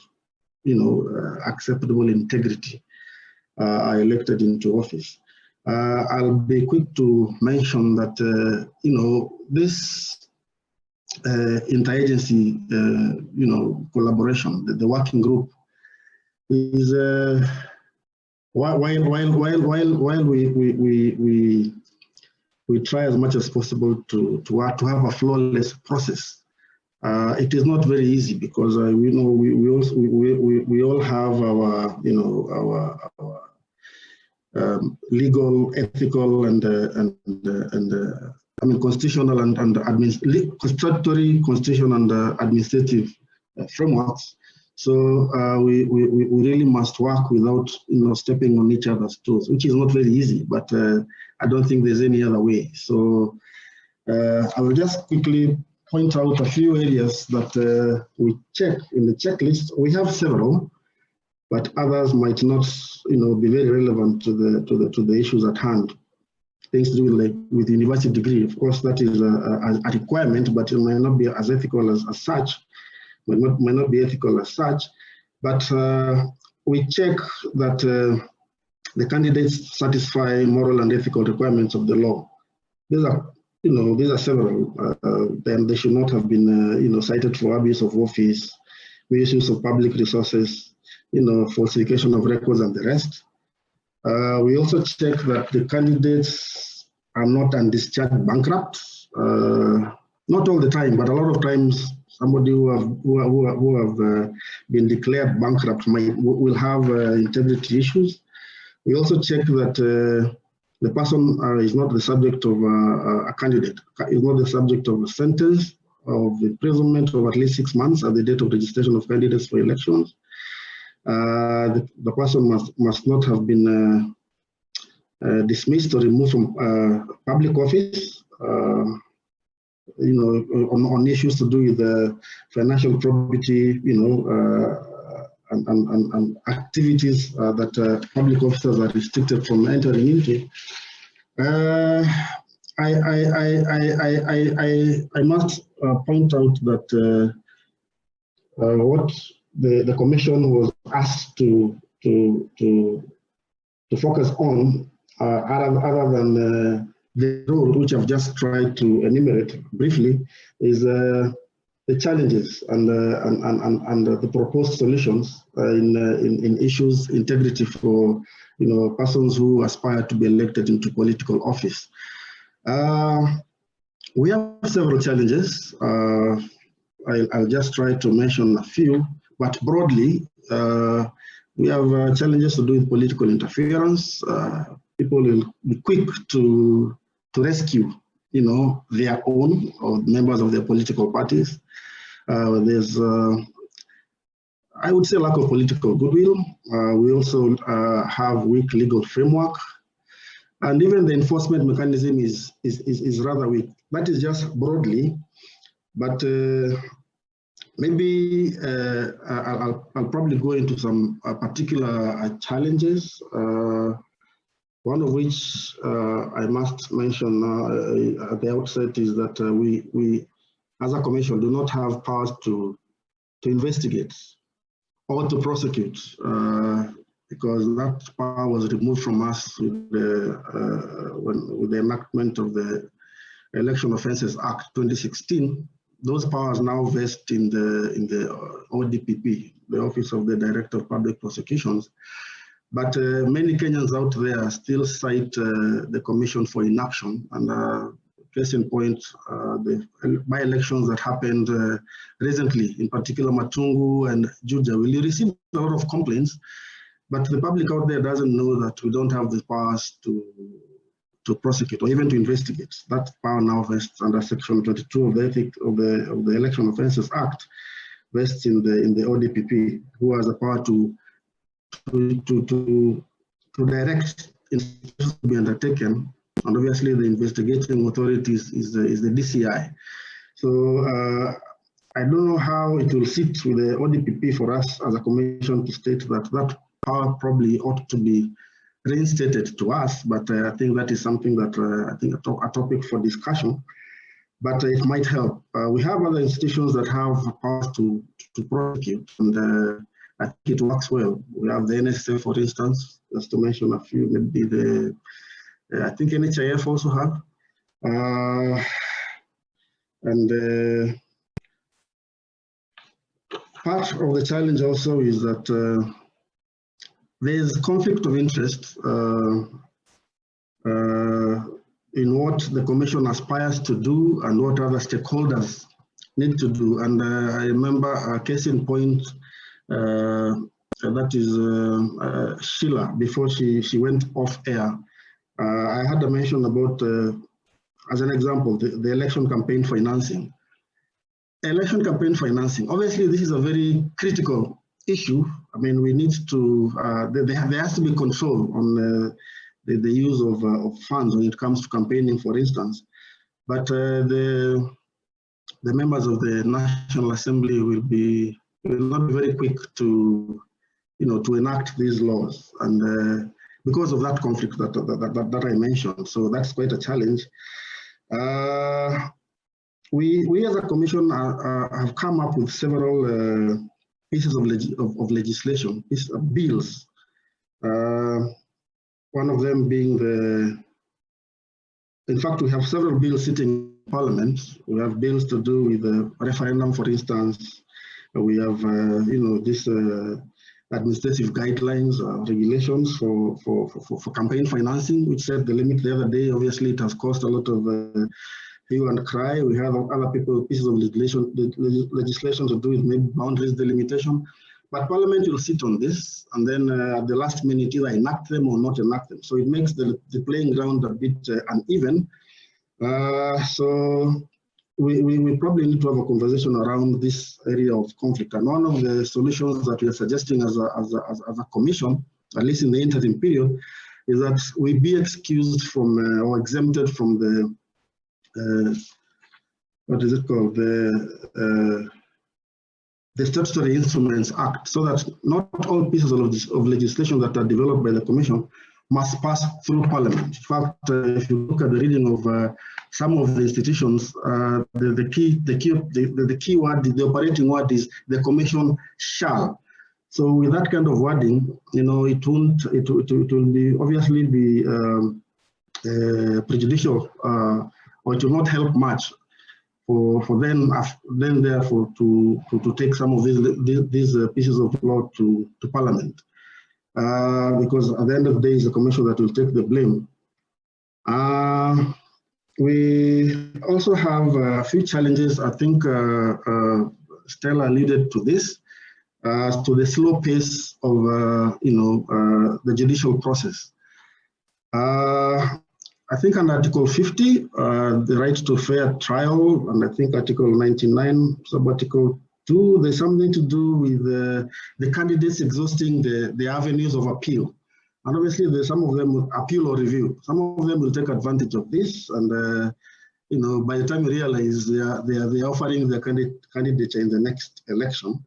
acceptable integrity are elected into office. I'll be quick to mention that this interagency collaboration, the working group, is while we try as much as possible to have a flawless process. It is not very easy because we all have our legal, ethical, and constitutional and statutory, constitutional and administrative frameworks. So we really must work without stepping on each other's toes, which is not very easy, but I don't think there's any other way. So I will just quickly point out a few areas that we check in the checklist. We have several, but others might not be very relevant to the issues at hand. Things to do with the university degree. Of course, that is a requirement, but it might not be as ethical as such. Might not be ethical as such, but we check that the candidates satisfy moral and ethical requirements of the law. These are several. Then they should not have been cited for abuse of office, misuse of public resources, falsification of records and the rest. We also check that the candidates are not undischarged bankrupt. Not all the time, but a lot of times, somebody who have been declared bankrupt will have integrity issues. We also check that the person is not the subject of a candidate, is not the subject of a sentence of imprisonment of at least 6 months at the date of registration of candidates for elections. The person must not have been dismissed or removed from public office, on issues to do with financial probity, and activities that public officers are restricted from entering into. I must point out that what the commission was asked to focus on, other than the role which I've just tried to enumerate briefly, is the challenges and the proposed solutions in issues integrity for persons who aspire to be elected into political office. We have several challenges. I'll just try to mention a few, but broadly, we have challenges to do with political interference. People will be quick to rescue, their own or members of their political parties. There's, I would say, lack of political goodwill. We also have weak legal framework, and even the enforcement mechanism is rather weak. That is just broadly, but maybe I'll probably go into some particular challenges. One of which I must mention at the outset is that we, as a commission, do not have powers to investigate or to prosecute, because that power was removed from us with the enactment of the Election Offences Act 2016, those powers now vest in the ODPP, the Office of the Director of Public Prosecutions. But many Kenyans out there still cite the Commission for inaction. And case in point, the by-elections that happened recently, in particular Matungu and Juja, we received a lot of complaints, but the public out there doesn't know that we don't have the powers to prosecute or even to investigate. That power now vests under Section 22 of the Ethics of the Election Offences Act, vests in the ODPP, who has the power to direct investigations to be undertaken, and obviously the investigating authorities is the DCI. So I don't know how it will sit with the ODPP for us as a commission to state that power probably ought to be reinstated to us, but I think that is something that I think a topic for discussion, but it might help. We have other institutions that have powers to prosecute, and I think it works well. We have the NSA, for instance, just to mention a few, maybe I think NHIF also have. And part of the challenge also is that there's conflict of interest in what the Commission aspires to do and what other stakeholders need to do. And I remember a case in point, that is Sheila, before she went off air. I had a mention about, as an example, the election campaign financing. Election campaign financing, obviously this is a very critical issue. I mean, we need to, there has to be control on the use of funds when it comes to campaigning, for instance. But the members of the National Assembly will not be very quick to, to enact these laws, and because of that conflict that I mentioned. So that's quite a challenge. We as a commission have come up with several pieces of legislation, bills. One of them being in fact, we have several bills sitting in Parliament. We have bills to do with the referendum, for instance. We have, this administrative guidelines, regulations for campaign financing, which set the limit the other day. Obviously, it has caused a lot of hue and cry. We have other pieces of legislation to do with maybe boundaries delimitation. But Parliament will sit on this, and then at the last minute, either enact them or not enact them. So it makes the playing ground a bit uneven. So we probably need to have a conversation around this area of conflict. And one of the solutions that we are suggesting as a commission, at least in the interim period, is that we be excused from or exempted from the what is it called, the Statutory Instruments Act, so that not all pieces of legislation that are developed by the Commission must pass through Parliament. In fact, if you look at the reading of some of the institutions, the key word, the operating word is the Commission shall. So with that kind of wording, it will be obviously be prejudicial, or it will not help much for them therefore to take some of these pieces of law to Parliament. Because at the end of the day, it's the Commission that will take the blame. We also have a few challenges. I think Stella alluded to this, to the slow pace of the judicial process. I think under Article 50, the right to fair trial, and I think Article 99, sub-Article 2, there's something to do with the candidates exhausting the avenues of appeal. And obviously, there's some of them will appeal or review. Some of them will take advantage of this, and by the time you realize they are offering their candidature in the next election.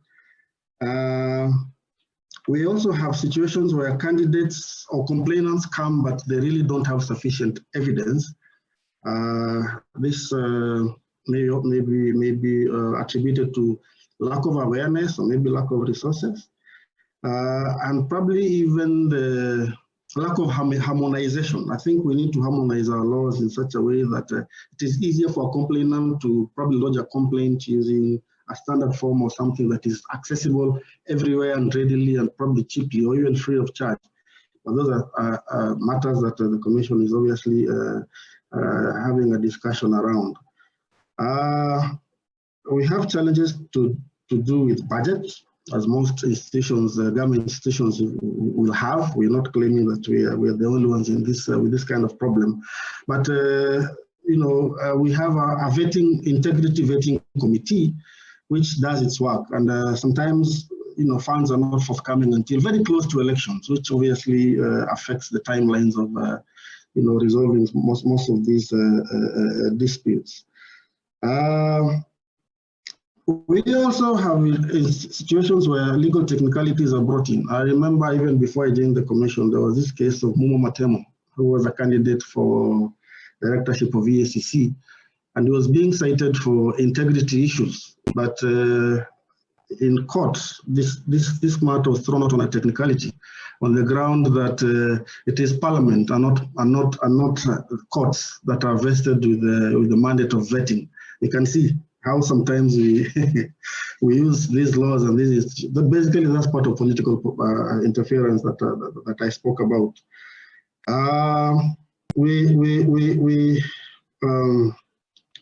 We also have situations where candidates or complainants come, but they really don't have sufficient evidence. This may be attributed to lack of awareness or maybe lack of resources. And probably even lack of harmonization. I think we need to harmonize our laws in such a way that it is easier for a complainant to probably lodge a complaint using a standard form or something that is accessible everywhere and readily and probably cheaply or even free of charge. But those are matters that the Commission is obviously having a discussion around. We have challenges to do with budget, as most institutions, government institutions will have. We're not claiming that we are the only ones in this with this kind of problem, but we have a integrity vetting committee, which does its work, and sometimes funds are not forthcoming until very close to elections, which obviously affects the timelines of resolving most of these disputes. We also have situations where legal technicalities are brought in. I remember even before I joined the Commission, there was this case of Mumo Matemo, who was a candidate for directorship of EACC, and he was being cited for integrity issues. But in court, this matter was thrown out on a technicality, on the ground that it is Parliament and not courts that are vested with the mandate of vetting. You can see how sometimes we we use these laws, and basically that's part of political interference that I spoke about.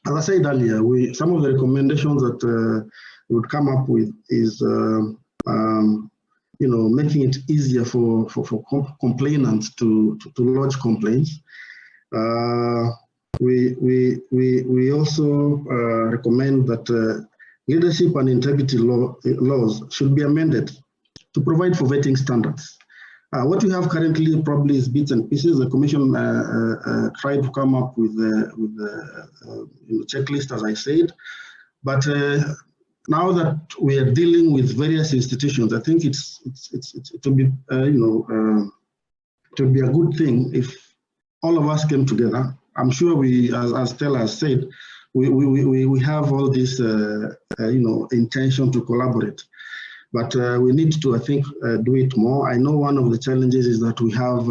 As I said earlier, some of the recommendations that we would come up with is making it easier for complainants to lodge complaints. We also recommend that leadership and integrity laws should be amended to provide for vetting standards. What we have currently probably is bits and pieces. The Commission tried to come up with a checklist, as I said, but now that we are dealing with various institutions, I think it will be to be a good thing if all of us came together. I'm sure we, as Stella has said, we have all this intention to collaborate, but we need to, I think, do it more. I know one of the challenges is that we have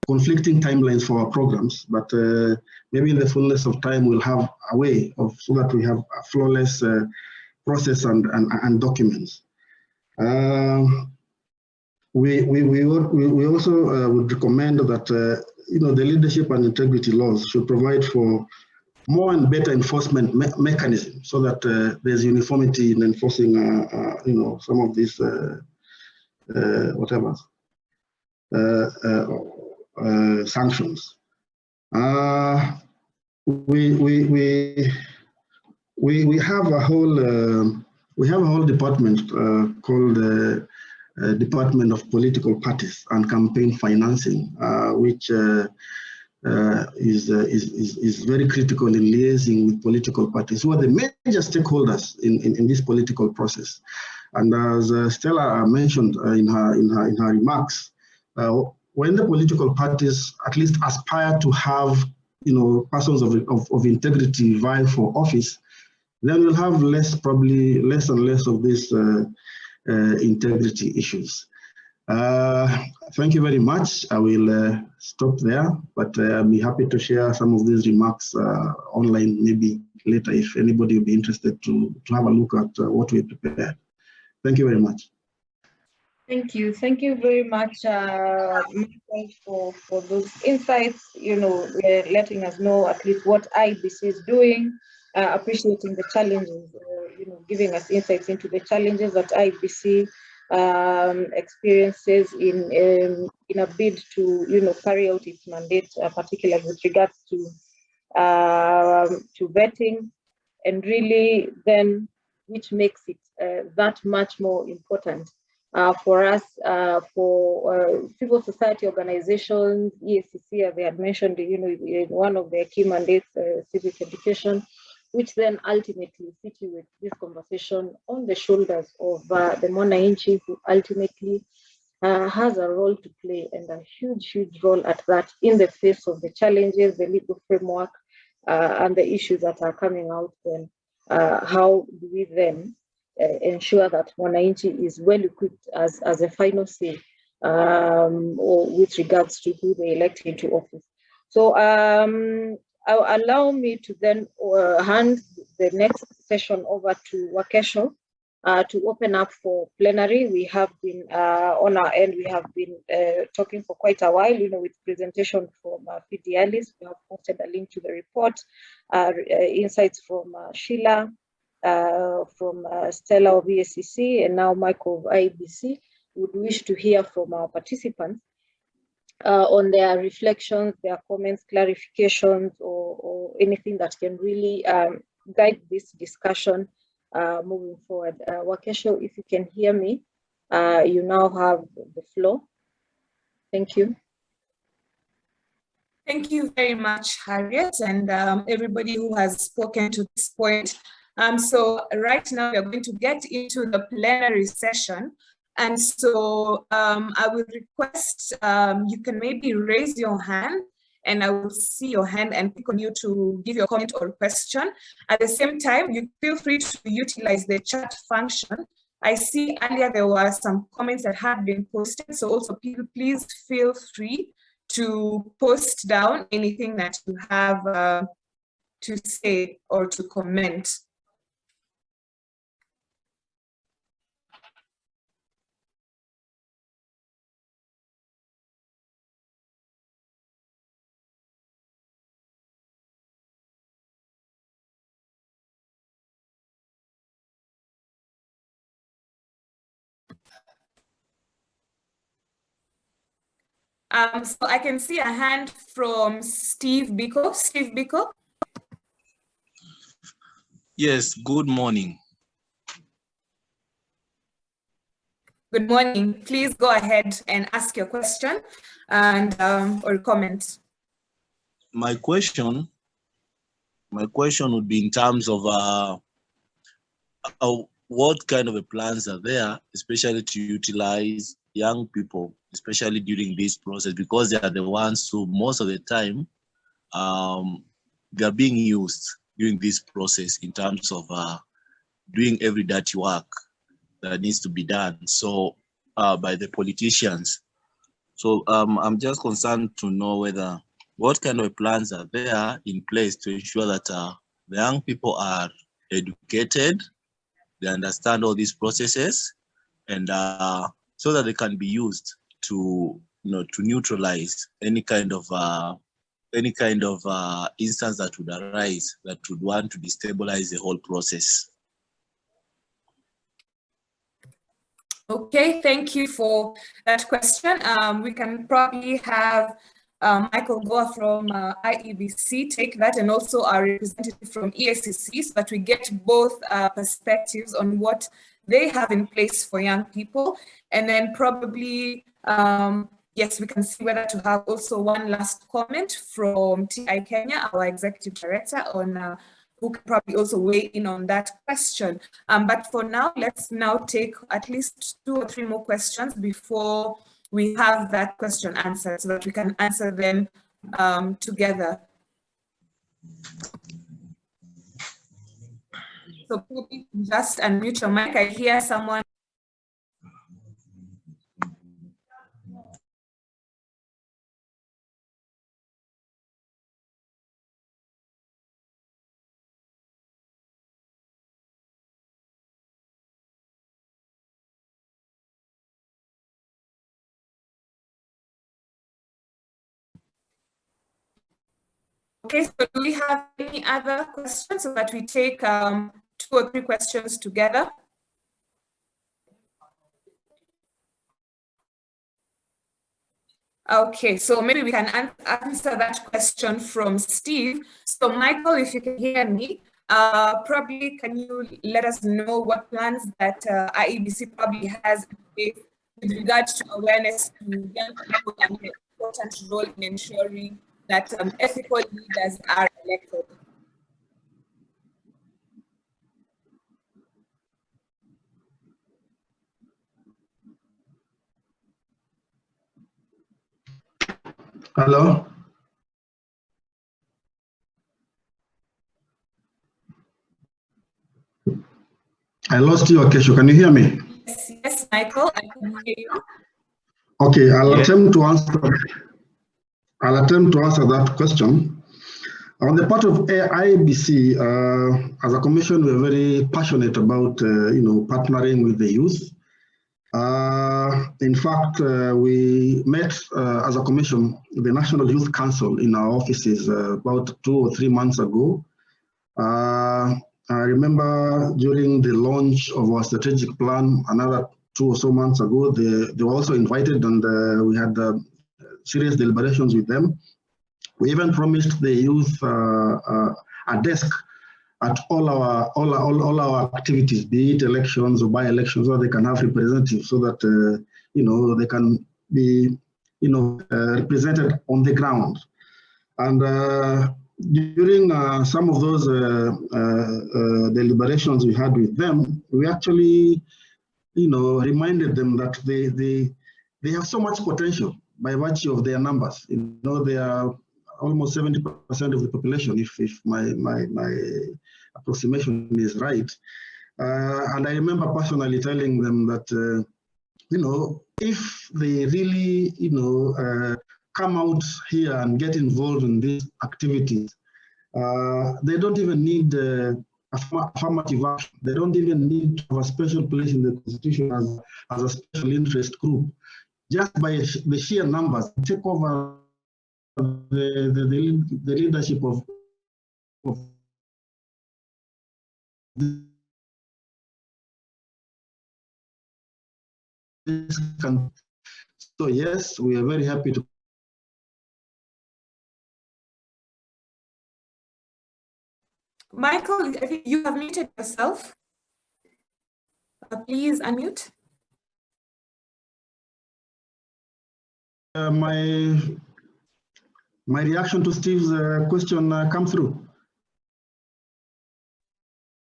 conflicting timelines for our programs, but maybe in the fullness of time we'll have a way so that we have a flawless process and documents. We also would recommend that the leadership and integrity laws should provide for more and better enforcement mechanisms so that there's uniformity in enforcing some of these sanctions. We have a whole department called the Department of Political Parties and Campaign Financing, which is very critical in liaising with political parties, who are the major stakeholders in this political process. And as Stella mentioned in her remarks, when the political parties at least aspire to have persons of integrity vie for office, then we'll have probably less and less of these integrity issues. Thank you very much. I will stop there, but I'll be happy to share some of these remarks online maybe later if anybody will be interested to have a look at what we prepared. Thank you very much. Thank you. Thank you very much, Michael, for those insights, letting us know at least what IBC is doing, appreciating the challenges, giving us insights into the challenges that IBC experiences in a bid to carry out its mandate, particularly with regards to vetting, and really then which makes it that much more important for us, for civil society organizations, EACC, as they had mentioned, in one of their key mandates, civic education, which then ultimately situate this conversation on the shoulders of the mwananchi, who ultimately has a role to play, and a huge role at that, in the face of the challenges, the legal framework, and the issues that are coming out. Then how do we then ensure that mwananchi is well equipped as a final say or with regards to who they elect into office. So allow me to then hand the next session over to Wakesho to open up for plenary. We have been on our end, we have been talking for quite a while, with presentation from Fidialis. We have posted a link to the report, insights from Sheila, from Stella of ESCC, and now Michael of IBC. Would wish to hear from our participants on their reflections, their comments, clarifications, or anything that can really guide this discussion moving forward. Wakesho, if you can hear me, you now have the floor. Thank you. Thank you very much, Harriet, and everybody who has spoken to this point. So right now we are going to get into the plenary session. And so I will request you can maybe raise your hand and I will see your hand and pick on you to give your comment or question. At the same time, you feel free to utilize the chat function. I see earlier there were some comments that had been posted. So also please feel free to post down anything that you have to say or to comment. So I can see a hand from Steve Biko. Steve Biko? Yes, good morning. Good morning. Please go ahead and ask your question and or comment. My question would be in terms of what kind of plans are there, especially to utilize young people, especially during this process, because they are the ones who most of the time they are being used during this process in terms of doing every dirty work that needs to be done. So by the politicians. So I'm just concerned to know what kind of plans are there in place to ensure that the young people are educated, they understand all these processes, and so that they can be used to to neutralize any kind of instance that would arise that would want to destabilize the whole process. Okay, thank you for that question. We can probably have Michael Goa from IEBC take that, and also our representative from ESCC, so that we get both perspectives on what they have in place for young people. And then probably, yes, we can see whether to have also one last comment from TI Kenya, our executive director, on who can probably also weigh in on that question. But for now, let's now take at least 2 or 3 more questions before we have that question answered, so that we can answer them together. So please just unmute your mic. I hear someone. Okay, so do we have any other questions, so that we take 2 or 3 questions together? Okay, so maybe we can answer that question from Steve. So Michael, if you can hear me, probably can you let us know what plans that IEBC probably has with regards to awareness to young people and the important role in ensuring that ethical leaders are elected? Hello? I lost you, Akesho. Can you hear me? Yes, Michael, I can hear you. Okay, I'll Yes. attempt to answer. I'll attempt to answer that question. On the part of IBC, as a commission, we're very passionate about partnering with the youth. In fact, we met as a commission, the National Youth Council in our offices about 2 or 3 months ago. I remember during the launch of our strategic plan, another 2 or so months ago, they were also invited, and we had serious deliberations with them. We even promised the youth a desk at all our activities, be it elections or by-elections, so they can have representatives, so that they can be represented on the ground. And during some of those deliberations we had with them, we actually reminded them that they have so much potential by virtue of their numbers. They are almost 70% of the population, if my approximation is right. And I remember personally telling them that, if they really, come out here and get involved in these activities, they don't even need affirmative action. They don't even need to have a special place in the Constitution as a special interest group. Just by the sheer numbers, take over the leadership of this country. So yes, we are very happy to. Michael, I think you have muted yourself. Please unmute. My reaction to Steve's question come through.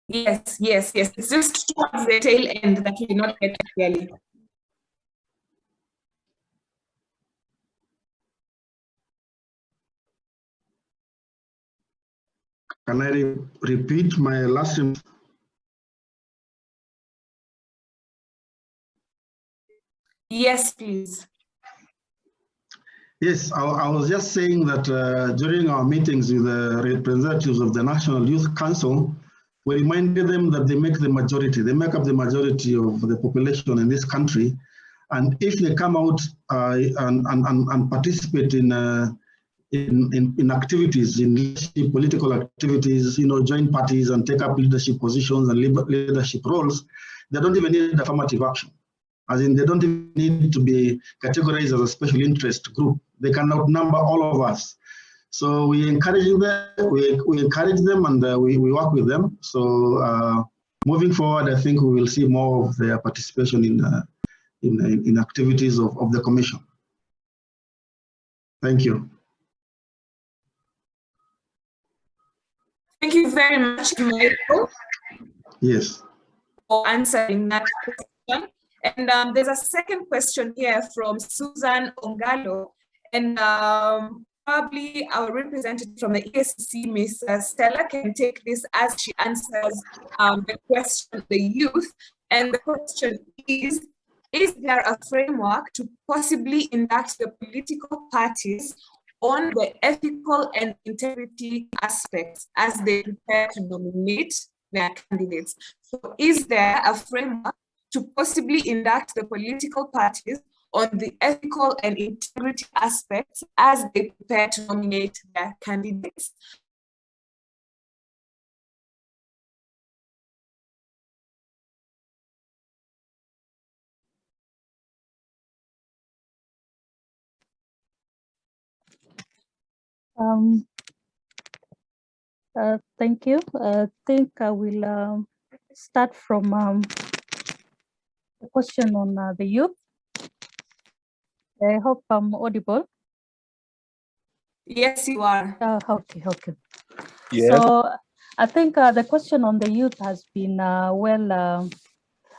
Yes. It's just towards the tail end that we not get clearly. Can I repeat my last? Yes, please. Yes, I was just saying that during our meetings with the representatives of the National Youth Council, we reminded them that they make the majority. They make up the majority of the population in this country, and if they come out and participate in activities, in leadership, political activities, join parties and take up leadership positions and leadership roles, they don't even need affirmative action. As in, they don't even need to be categorized as a special interest group. They can outnumber all of us. So we encourage them, we encourage them, and we work with them. So moving forward, I think we will see more of their participation in activities of the commission. Thank you. Thank you very much, Michael. Yes. For answering that question. And there's a second question here from Susan Ongalo, and probably our representative from the ESCC, Ms. Stella, can take this as she answers the question of the youth. And the question is there a framework to possibly induct the political parties on the ethical and integrity aspects as they prepare to nominate their candidates? So is there a framework to possibly induct the political parties on the ethical and integrity aspects as they prepare to nominate their candidates? Thank you. I think I will start from the question on the youth. I hope I'm audible. Yes, you are. Okay. Yes. So I think the question on the youth has been well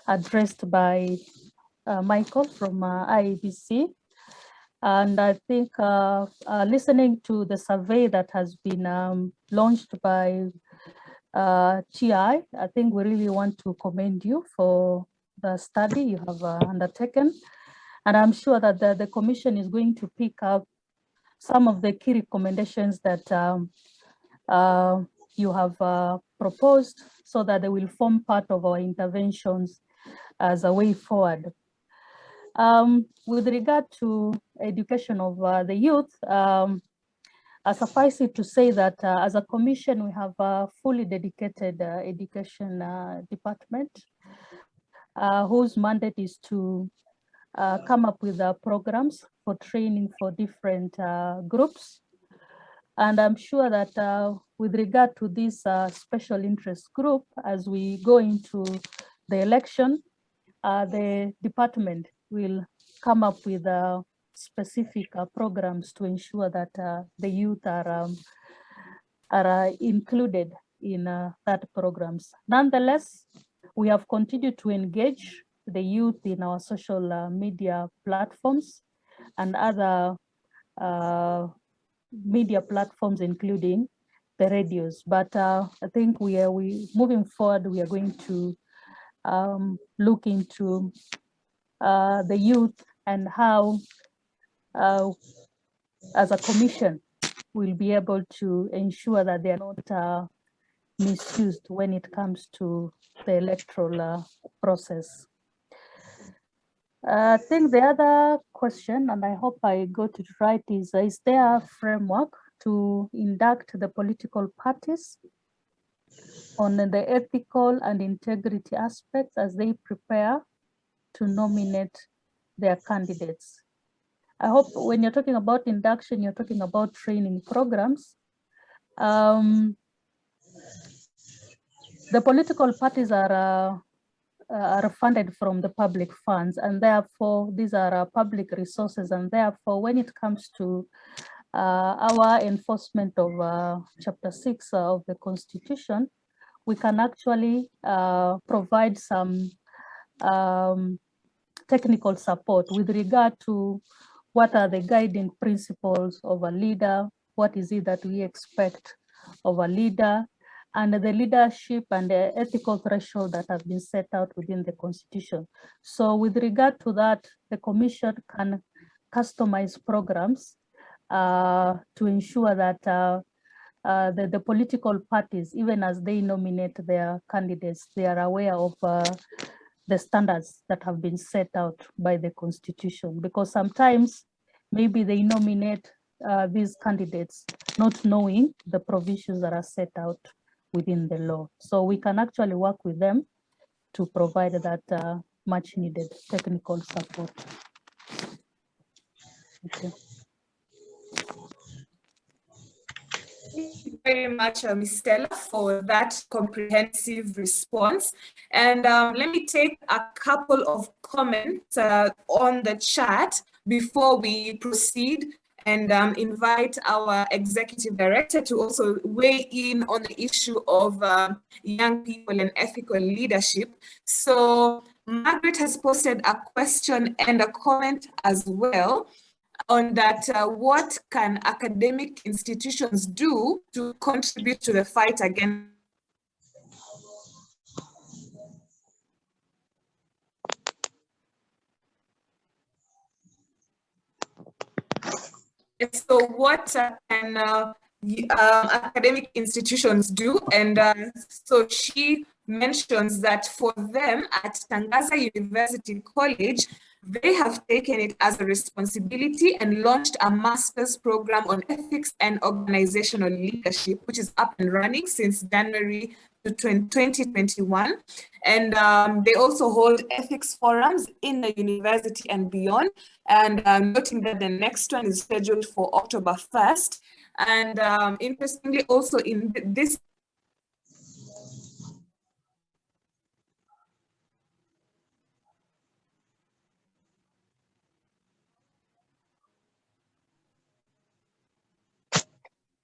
addressed by Michael from IEBC. And I think listening to the survey that has been launched by GI, I think we really want to commend you for the study you have undertaken. And I'm sure that the Commission is going to pick up some of the key recommendations that you have proposed, so that they will form part of our interventions as a way forward. With regard to education of the youth, suffice it to say that as a Commission, we have a fully dedicated education department whose mandate is to come up with programs for training for different groups. And I'm sure that with regard to this special interest group, as we go into the election, the department will come up with specific programs to ensure that the youth are included in that programs. Nonetheless, we have continued to engage the youth in our social media platforms and other media platforms, including the radios. But I think moving forward, we are going to look into the youth and how, as a Commission, we'll be able to ensure that they are not misused when it comes to the electoral process. I think the other question, and I hope I got it right, is there a framework to induct the political parties on the ethical and integrity aspects as they prepare to nominate their candidates? I hope when you're talking about induction, you're talking about training programs. The political parties are funded from the public funds, and therefore these are public resources, and therefore when it comes to our enforcement of Chapter 6 of the Constitution, we can actually provide some technical support with regard to what are the guiding principles of a leader, what is it that we expect of a leader, and the leadership and the ethical threshold that have been set out within the Constitution. So with regard to that, the Commission can customize programs to ensure that the political parties, even as they nominate their candidates, they are aware of the standards that have been set out by the Constitution, because sometimes maybe they nominate these candidates not knowing the provisions that are set out within the law. So we can actually work with them to provide that much needed technical support. Okay. Thank you very much, Ms. Stella, for that comprehensive response. And let me take a couple of comments on the chat before we proceed and invite our executive director to also weigh in on the issue of young people and ethical leadership. So Margaret has posted a question and a comment as well on that. What can academic institutions do to contribute to the fight against? So what can academic institutions do? And so she mentions that for them at Tangaza University College, they have taken it as a responsibility and launched a master's program on ethics and organizational leadership, which is up and running since January 2021. And they also hold ethics forums in the university and beyond. And noting that the next one is scheduled for October 1st. And interestingly, also in this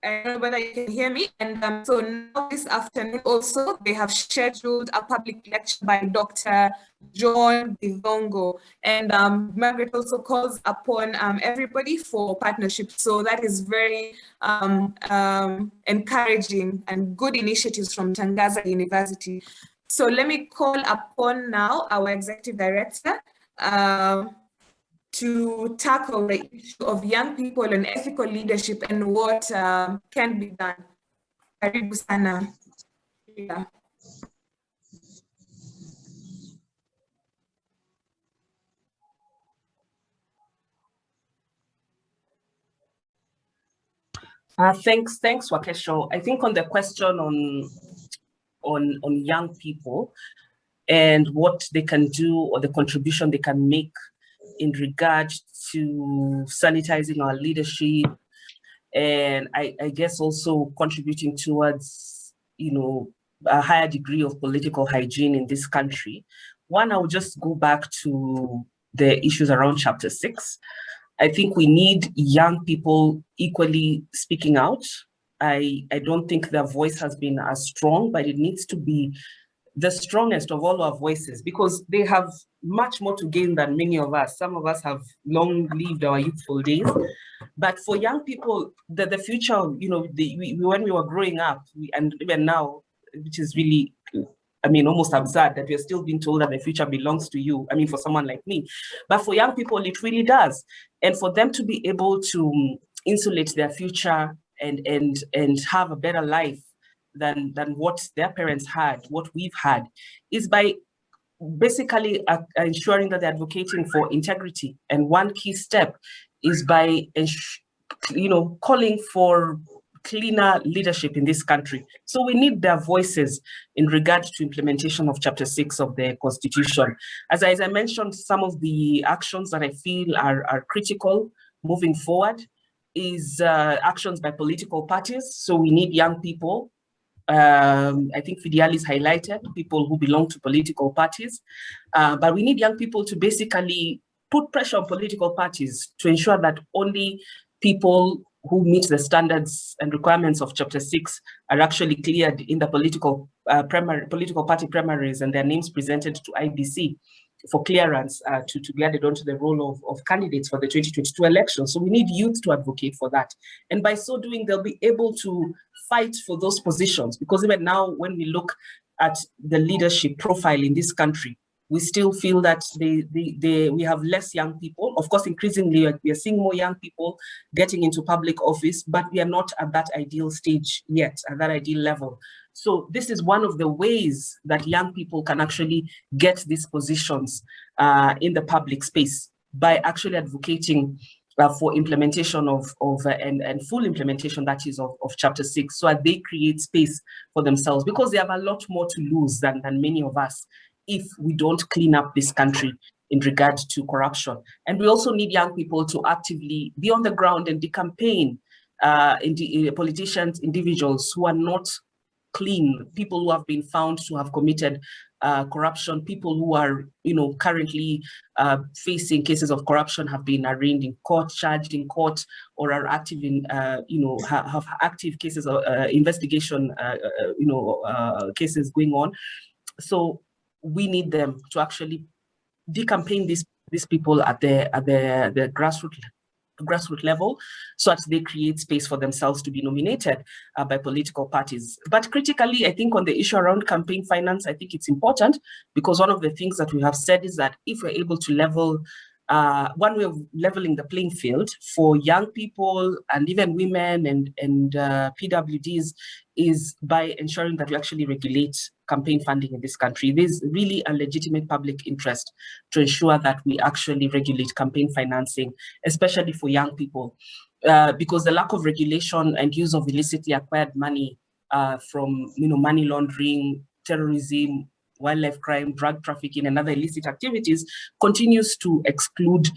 I don't know whether you can hear me. And so now this afternoon also, they have scheduled a public lecture by Dr. John Bivongo. And Margaret also calls upon everybody for partnership. So that is very encouraging and good initiatives from Tangaza University. So let me call upon now our executive director, to tackle the issue of young people and ethical leadership and what can be done. Karibu sana. Yeah. Thanks, Wakesho. I think on the question on young people and what they can do or the contribution they can make in regard to sanitizing our leadership, and I guess also contributing towards, a higher degree of political hygiene in this country. One, I will just go back to the issues around Chapter 6. I think we need young people equally speaking out. I don't think their voice has been as strong, but it needs to be the strongest of all our voices, because they have much more to gain than many of us. Some of us have long lived our youthful days. But for young people, the future, when we were growing up, and even now, which is really, almost absurd that we're still being told that the future belongs to you. For someone like me. But for young people, it really does. And for them to be able to insulate their future and have a better life than what their parents had, what we've had, is by basically ensuring that they're advocating for integrity. And one key step is by calling for cleaner leadership in this country. So we need their voices in regard to implementation of Chapter 6 of the Constitution. As I mentioned, some of the actions that I feel are critical moving forward is actions by political parties. So we need young people. I think Fidiali's highlighted people who belong to political parties, but we need young people to basically put pressure on political parties to ensure that only people who meet the standards and requirements of Chapter 6 are actually cleared in the political party primaries and their names presented to IBC for clearance to be added onto the roll of candidates for the 2022 election. So we need youth to advocate for that. And by so doing, they'll be able to fight for those positions, because even now, when we look at the leadership profile in this country, we still feel that we have less young people. Of course, increasingly, we are seeing more young people getting into public office, but we are not at that ideal stage yet, at that ideal level. So this is one of the ways that young people can actually get these positions in the public space, by actually advocating for implementation and full implementation, that is, of Chapter 6, so that they create space for themselves, because they have a lot more to lose than many of us if we don't clean up this country in regard to corruption. And we also need young people to actively be on the ground and campaign politicians, individuals who are not clean, people who have been found to have committed corruption, people who are, currently facing cases of corruption, have been arraigned in court, charged in court, or are active in, have active cases of investigation, cases going on. So we need them to actually decampaign these people at the grassroots level, so that they create space for themselves to be nominated by political parties. But critically, I think on the issue around campaign finance, I think it's important, because one of the things that we have said is that if we're able to level, one way of leveling the playing field for young people and even women and PWDs is by ensuring that we actually regulate campaign funding in this country. There's really a legitimate public interest to ensure that we actually regulate campaign financing, especially for young people, because the lack of regulation and use of illicitly acquired money from money laundering, terrorism, wildlife crime, drug trafficking, and other illicit activities continues to exclude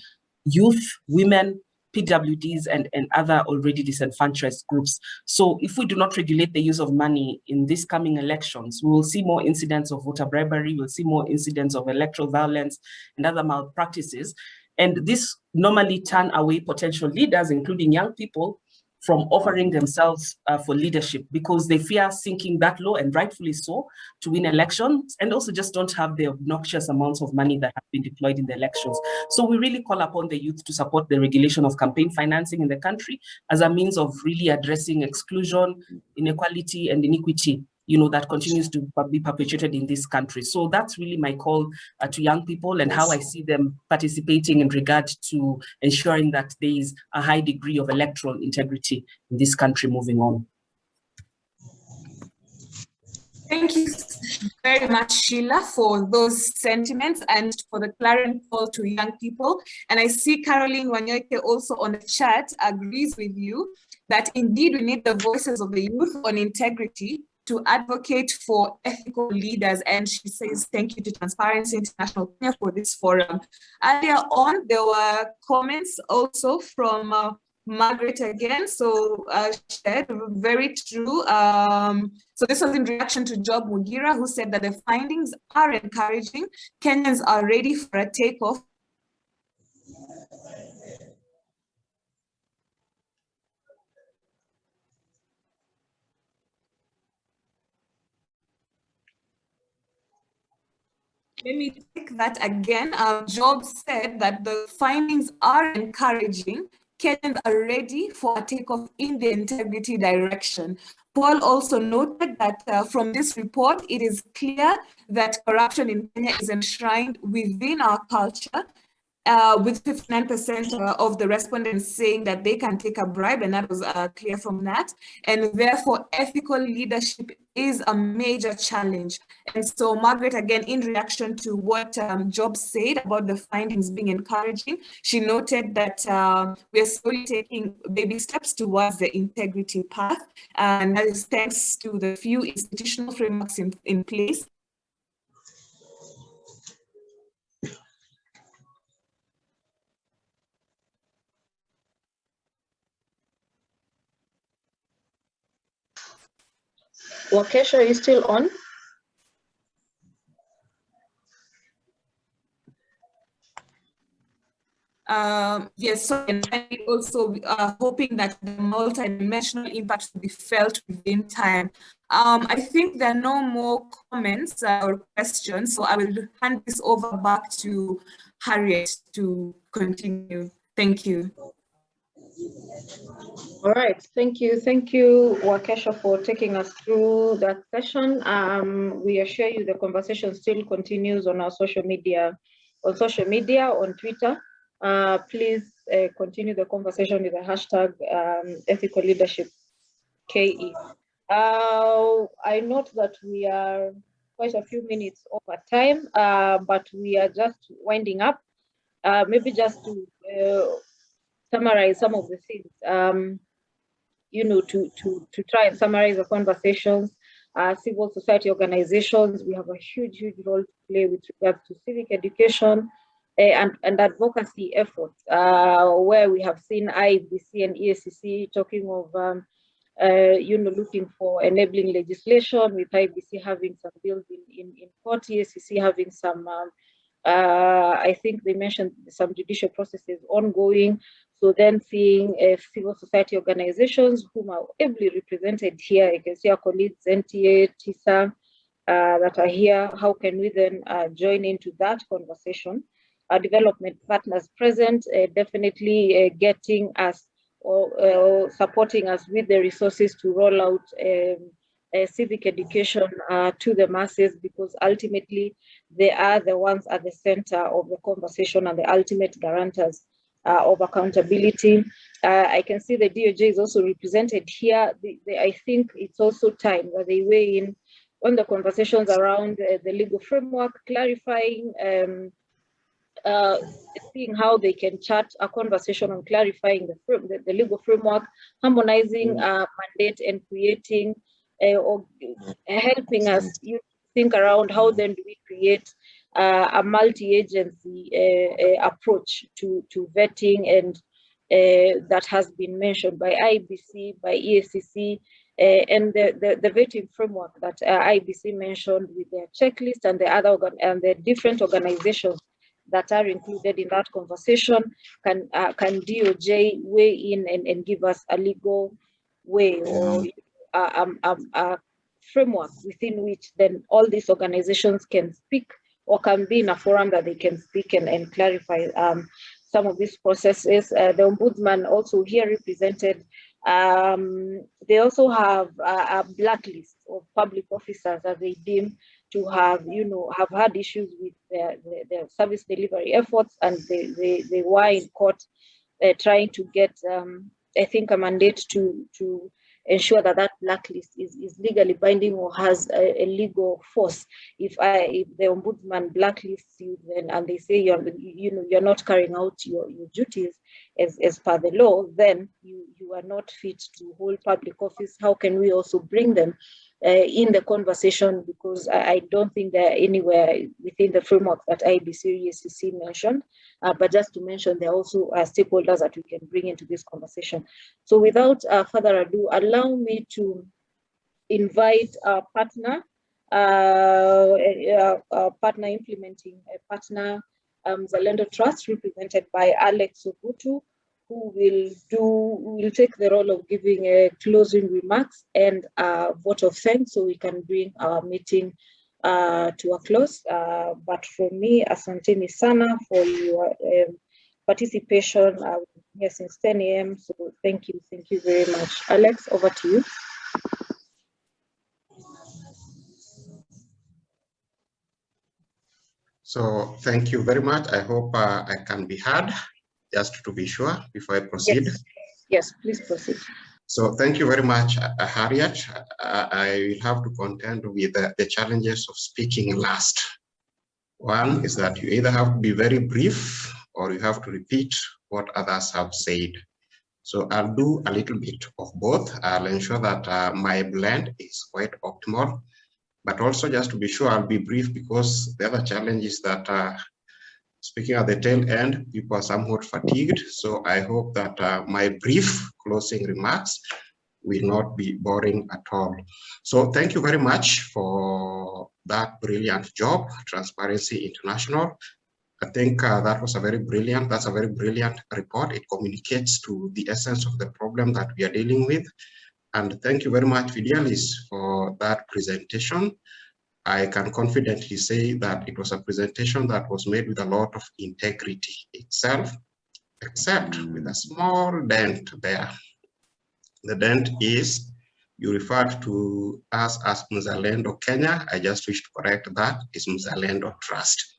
youth, women, PWDs, and other already disenfranchised groups. So if we do not regulate the use of money in these coming elections, we will see more incidents of voter bribery, we'll see more incidents of electoral violence and other malpractices. And this normally turn away potential leaders, including young people, from offering themselves for leadership, because they fear sinking that low, and rightfully so, to win elections, and also just don't have the obnoxious amounts of money that have been deployed in the elections. So we really call upon the youth to support the regulation of campaign financing in the country as a means of really addressing exclusion, inequality, and iniquity that continues to be perpetuated in this country. So that's really my call to young people and how I see them participating in regard to ensuring that there is a high degree of electoral integrity in this country moving on. Thank you very much, Sheila, for those sentiments and for the clarion call to young people. And I see Caroline Wanyoike also on the chat agrees with you that indeed we need the voices of the youth on integrity to advocate for ethical leaders. And she says, thank you to Transparency International Kenya for this forum. Earlier on, there were comments also from Margaret again, so shared, very true. So this was in reaction to Job Mugira, who said that the findings are encouraging. Kenyans are ready for a takeoff. Let me take that again. Job said that the findings are encouraging. Kenyans are ready for a takeoff in the integrity direction. Paul also noted that from this report, it is clear that corruption in Kenya is enshrined within our culture, with 59% of the respondents saying that they can take a bribe, and that was clear from that. And therefore, ethical leadership is a major challenge. And so Margaret, again, in reaction to what Job said about the findings being encouraging, she noted that we are slowly taking baby steps towards the integrity path. And that is thanks to the few institutional frameworks in place. Wakesha, are you still on? Yes, so and also hoping that the multidimensional impact will be felt within time. I think there are no more comments or questions, so I will hand this over back to Harriet to continue. Thank you. All right, thank you, Wakesha, for taking us through that session. We assure you the conversation still continues on our social media, on Twitter. Please continue the conversation with the hashtag ethical leadership KE. I note that we are quite a few minutes over time, but we are just winding up. Maybe just to summarize some of the things, to try and summarize the conversations. Civil society organizations, we have a huge role to play with regards to civic education and advocacy efforts, where we have seen IBC and EACC talking of, looking for enabling legislation, with IBC having some bills in court, EACC having some, I think they mentioned some judicial processes ongoing. So then seeing civil society organizations whom are ably represented here, you can see our colleagues, NTA, TISA, that are here. How can we then join into that conversation? Our development partners present, definitely getting us or supporting us with the resources to roll out civic education to the masses, because ultimately they are the ones at the center of the conversation and the ultimate guarantors of accountability. I can see the DOJ is also represented here. I think it's also time that they weigh in on the conversations around the legal framework, clarifying, seeing how they can chart a conversation on clarifying the legal framework, harmonizing mandate, and creating or helping us think around how then do we create a multi-agency approach to vetting, and that has been mentioned by IBC, by EACC, and the vetting framework that IBC mentioned with their checklist and the different organizations that are included in that conversation. Can DOJ weigh in and give us a legal way or a framework within which then all these organizations can speak, or can be in a forum that they can speak and clarify some of these processes. The Ombudsman also here represented. They also have a blacklist public officers that they deem to have, have had issues with their service delivery efforts, and they were in court trying to get, I think, a mandate to ensure that that blacklist is legally binding or has a legal force. If the ombudsman blacklists you, then, and they say you're not carrying out your duties as per the law, then you are not fit to hold public office. How can we also bring them in the conversation? Because I don't think they're anywhere within the framework that IBC or EACC mentioned. But just to mention, there are also stakeholders that we can bring into this conversation. So without further ado, allow me to invite our partner, implementing a partner, Mzalendo Trust, represented by Alex Ogutu, who will take the role of giving a closing remarks and a vote of thanks, so we can bring our meeting to a close. But from me, asanteni sana for your participation. Here since 10 a.m. So thank you very much. Alex, over to you. So thank you very much. I hope I can be heard, just to be sure before I proceed. Yes, please proceed. So thank you very much, Harriet. I will have to contend with the challenges of speaking last. One is that you either have to be very brief or you have to repeat what others have said. So I'll do a little bit of both. I'll ensure that my blend is quite optimal, but also just to be sure, I'll be brief, because the other challenge is that speaking at the tail end, people are somewhat fatigued. So I hope that my brief closing remarks will not be boring at all. So thank you very much for that brilliant job, Transparency International. I think that's a very brilliant report. It communicates to the essence of the problem that we are dealing with. And thank you very much, Fidelis, for that presentation. I can confidently say that it was a presentation that was made with a lot of integrity itself, except with a small dent there. The dent is, you referred to us as Mzalendo Kenya. I just wish to correct that. It's Mzalendo Trust.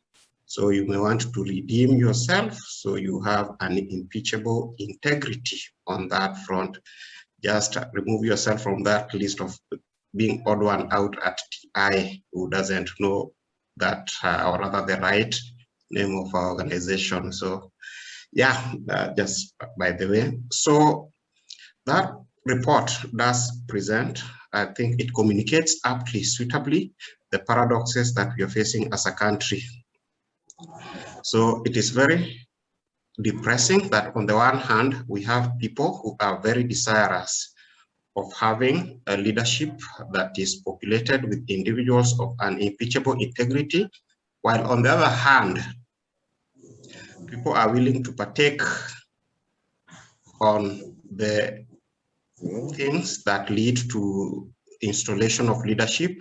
So you may want to redeem yourself so you have an impeachable integrity on that front. Just remove yourself from that list of being odd one out at TI who doesn't know that, or rather the right name of our organization. So yeah, just by the way. So that report does present, I think it communicates aptly, suitably, the paradoxes that we are facing as a country. So it is very depressing that on the one hand, we have people who are very desirous of having a leadership that is populated with individuals of unimpeachable integrity, while on the other hand, people are willing to partake on the things that lead to installation of leadership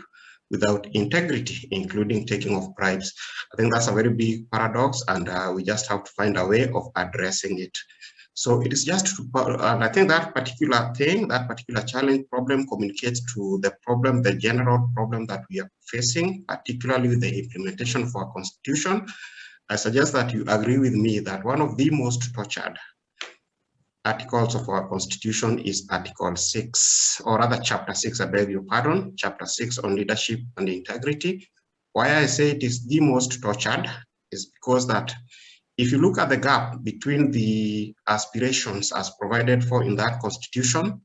without integrity, including taking of bribes. I think that's a very big paradox, and we just have to find a way of addressing it. So it is just, and I think that particular thing, that particular challenge problem communicates to the problem, the general problem that we are facing, particularly with the implementation of our constitution. I suggest that you agree with me that one of the most tortured articles of our constitution is Article 6, or rather Chapter 6, I beg your pardon, Chapter 6 on leadership and integrity. Why I say it is the most tortured is because that if you look at the gap between the aspirations as provided for in that constitution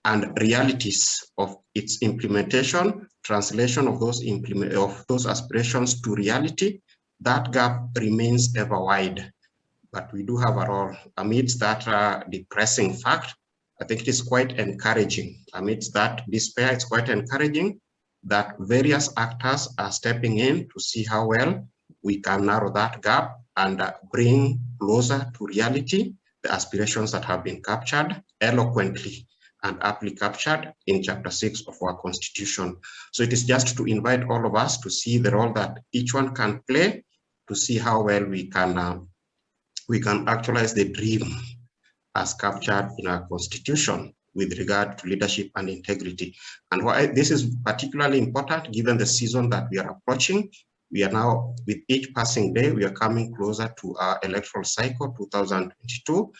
and realities of its implementation, translation of those aspirations to reality, that gap remains ever wide. But we do have a role. Amidst that depressing fact, I think it is quite encouraging. Amidst that despair, it's quite encouraging that various actors are stepping in to see how well we can narrow that gap and bring closer to reality the aspirations that have been captured eloquently and aptly captured in Chapter 6 of our Constitution. So it is just to invite all of us to see the role that each one can play, to see how well we can actualize the dream as captured in our Constitution with regard to leadership and integrity. And why this is particularly important, given the season that we are approaching. We are now, with each passing day, we are coming closer to our electoral cycle 2022,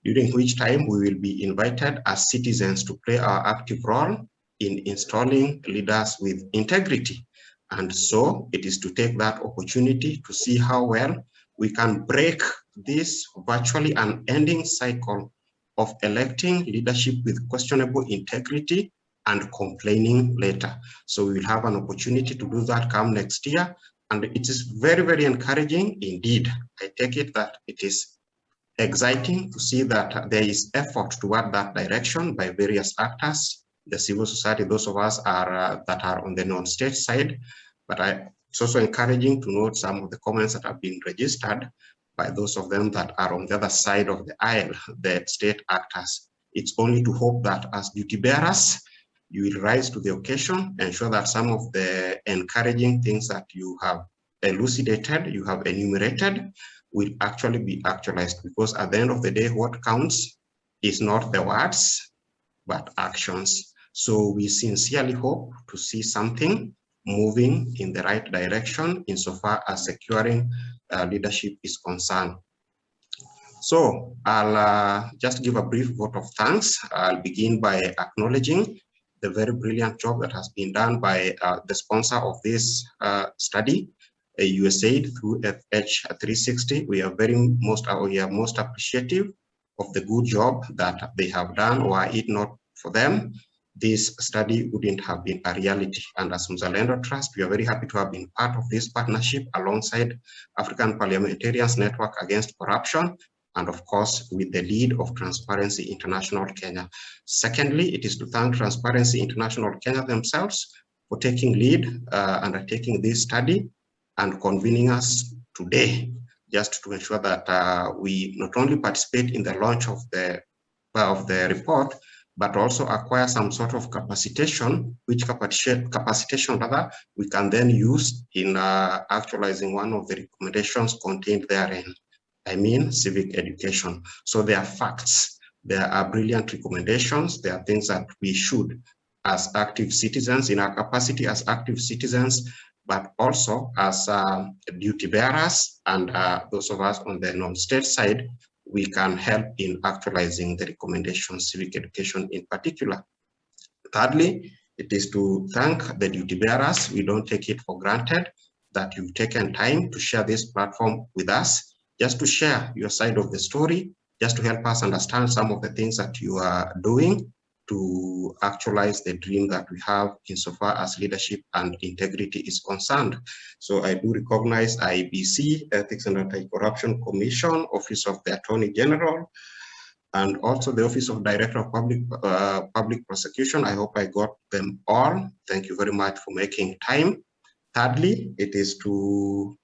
during which time we will be invited as citizens to play our active role in installing leaders with integrity. And so it is to take that opportunity to see how well we can break this virtually unending cycle of electing leadership with questionable integrity and complaining later. So we will have an opportunity to do that come next year. And it is very, very encouraging indeed. I take it that it is exciting to see that there is effort toward that direction by various actors, the civil society, those of us are that are on the non-state side. But it's also encouraging to note some of the comments that have been registered by those of them that are on the other side of the aisle, the state actors. It's only to hope that as duty bearers, you will rise to the occasion, ensure that some of the encouraging things that you have elucidated, you have enumerated, will actually be actualized, because at the end of the day, what counts is not the words, but actions. So we sincerely hope to see something moving in the right direction insofar as securing leadership is concerned. So I'll just give a brief vote of thanks. I'll begin by acknowledging the very brilliant job that has been done by the sponsor of this study, USAID through FH360. We are most appreciative of the good job that they have done. Were it not for them, this study wouldn't have been a reality. And as Mzalendo Trust, we are very happy to have been part of this partnership alongside African Parliamentarians Network Against Corruption, and of course, with the lead of Transparency International Kenya. Secondly, it is to thank Transparency International Kenya themselves for taking lead, undertaking this study and convening us today, just to ensure that we not only participate in the launch of the report, but also acquire some sort of capacitation, which capacitation rather we can then use in actualizing one of the recommendations contained therein. I mean, civic education. So there are facts, there are brilliant recommendations, there are things that we should, as active citizens, in our capacity as active citizens, but also as duty bearers and those of us on the non-state side, we can help in actualizing the recommendations, civic education in particular. Thirdly, it is to thank the duty bearers. We don't take it for granted that you've taken time to share this platform with us, just to share your side of the story, just to help us understand some of the things that you are doing to actualize the dream that we have insofar as leadership and integrity is concerned. So I do recognize IEBC, Ethics and Anti-Corruption Commission, Office of the Attorney General, and also the Office of Director of Public Prosecution. I hope I got them all. Thank you very much for making time. Thirdly, it is to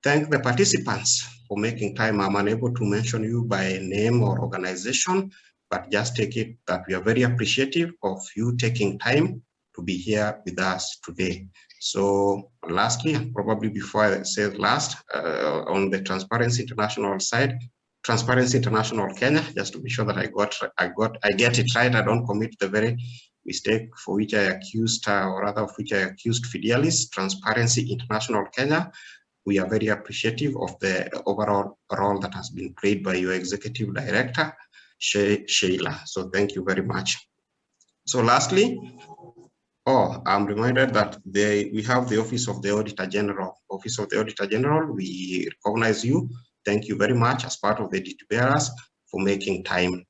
thank the participants for making time. I'm unable to mention you by name or organization, but just take it that we are very appreciative of you taking time to be here with us today. So lastly, probably before I say last, on the Transparency International side, Transparency International Kenya, just to be sure that I get it right, I don't commit the very mistake for which I accused, or rather of which I accused Fidelis. Transparency International Kenya, we are very appreciative of the overall role that has been played by your executive director, Sheila. So thank you very much. So lastly, I'm reminded that we have the Office of the Auditor General. Office of the Auditor General, we recognize you. Thank you very much as part of the duty bearers for making time.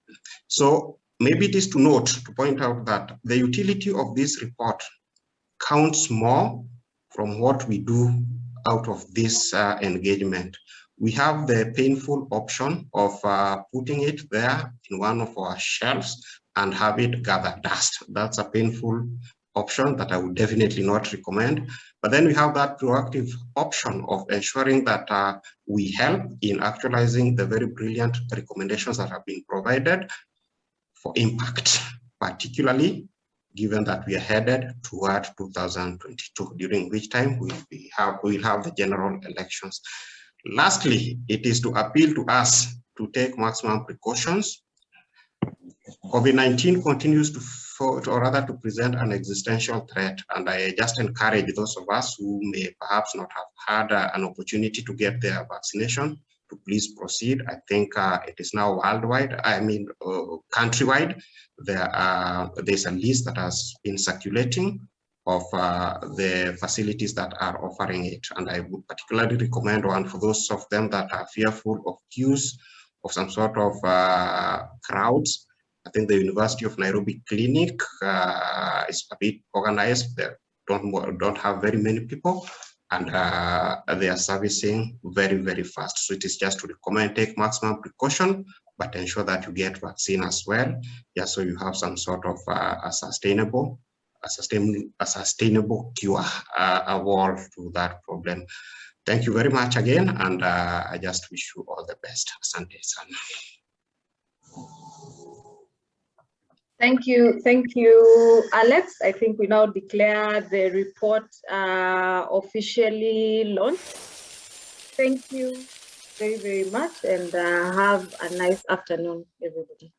So maybe it is to note, to point out that the utility of this report counts more from what we do out of this engagement. We have the painful option of putting it there in one of our shelves and have it gather dust. That's a painful option that I would definitely not recommend. But then we have that proactive option of ensuring that we help in actualizing the very brilliant recommendations that have been provided for impact, particularly given that we are headed toward 2022, during which time we'll have the general elections. Lastly, it is to appeal to us to take maximum precautions COVID-19 continues to present an existential threat, and I just encourage those of us who may perhaps not have had an opportunity to get their vaccination to please proceed. I think it is now worldwide, countrywide. There's a list that has been circulating of the facilities that are offering it, and I would particularly recommend one for those of them that are fearful of queues of some sort of crowds. I think the University of Nairobi Clinic is a bit organized. They don't have very many people, and they are servicing very, very fast. So it is just to recommend, take maximum precaution, but ensure that you get vaccine as well. Yeah, so you have some sort of a sustainable cure, a wall to that problem. Thank you very much again, and I just wish you all the best. Asante sana. Thank you, Alex. I think we now declare the report officially launched. Thank you very, very much, and have a nice afternoon, everybody.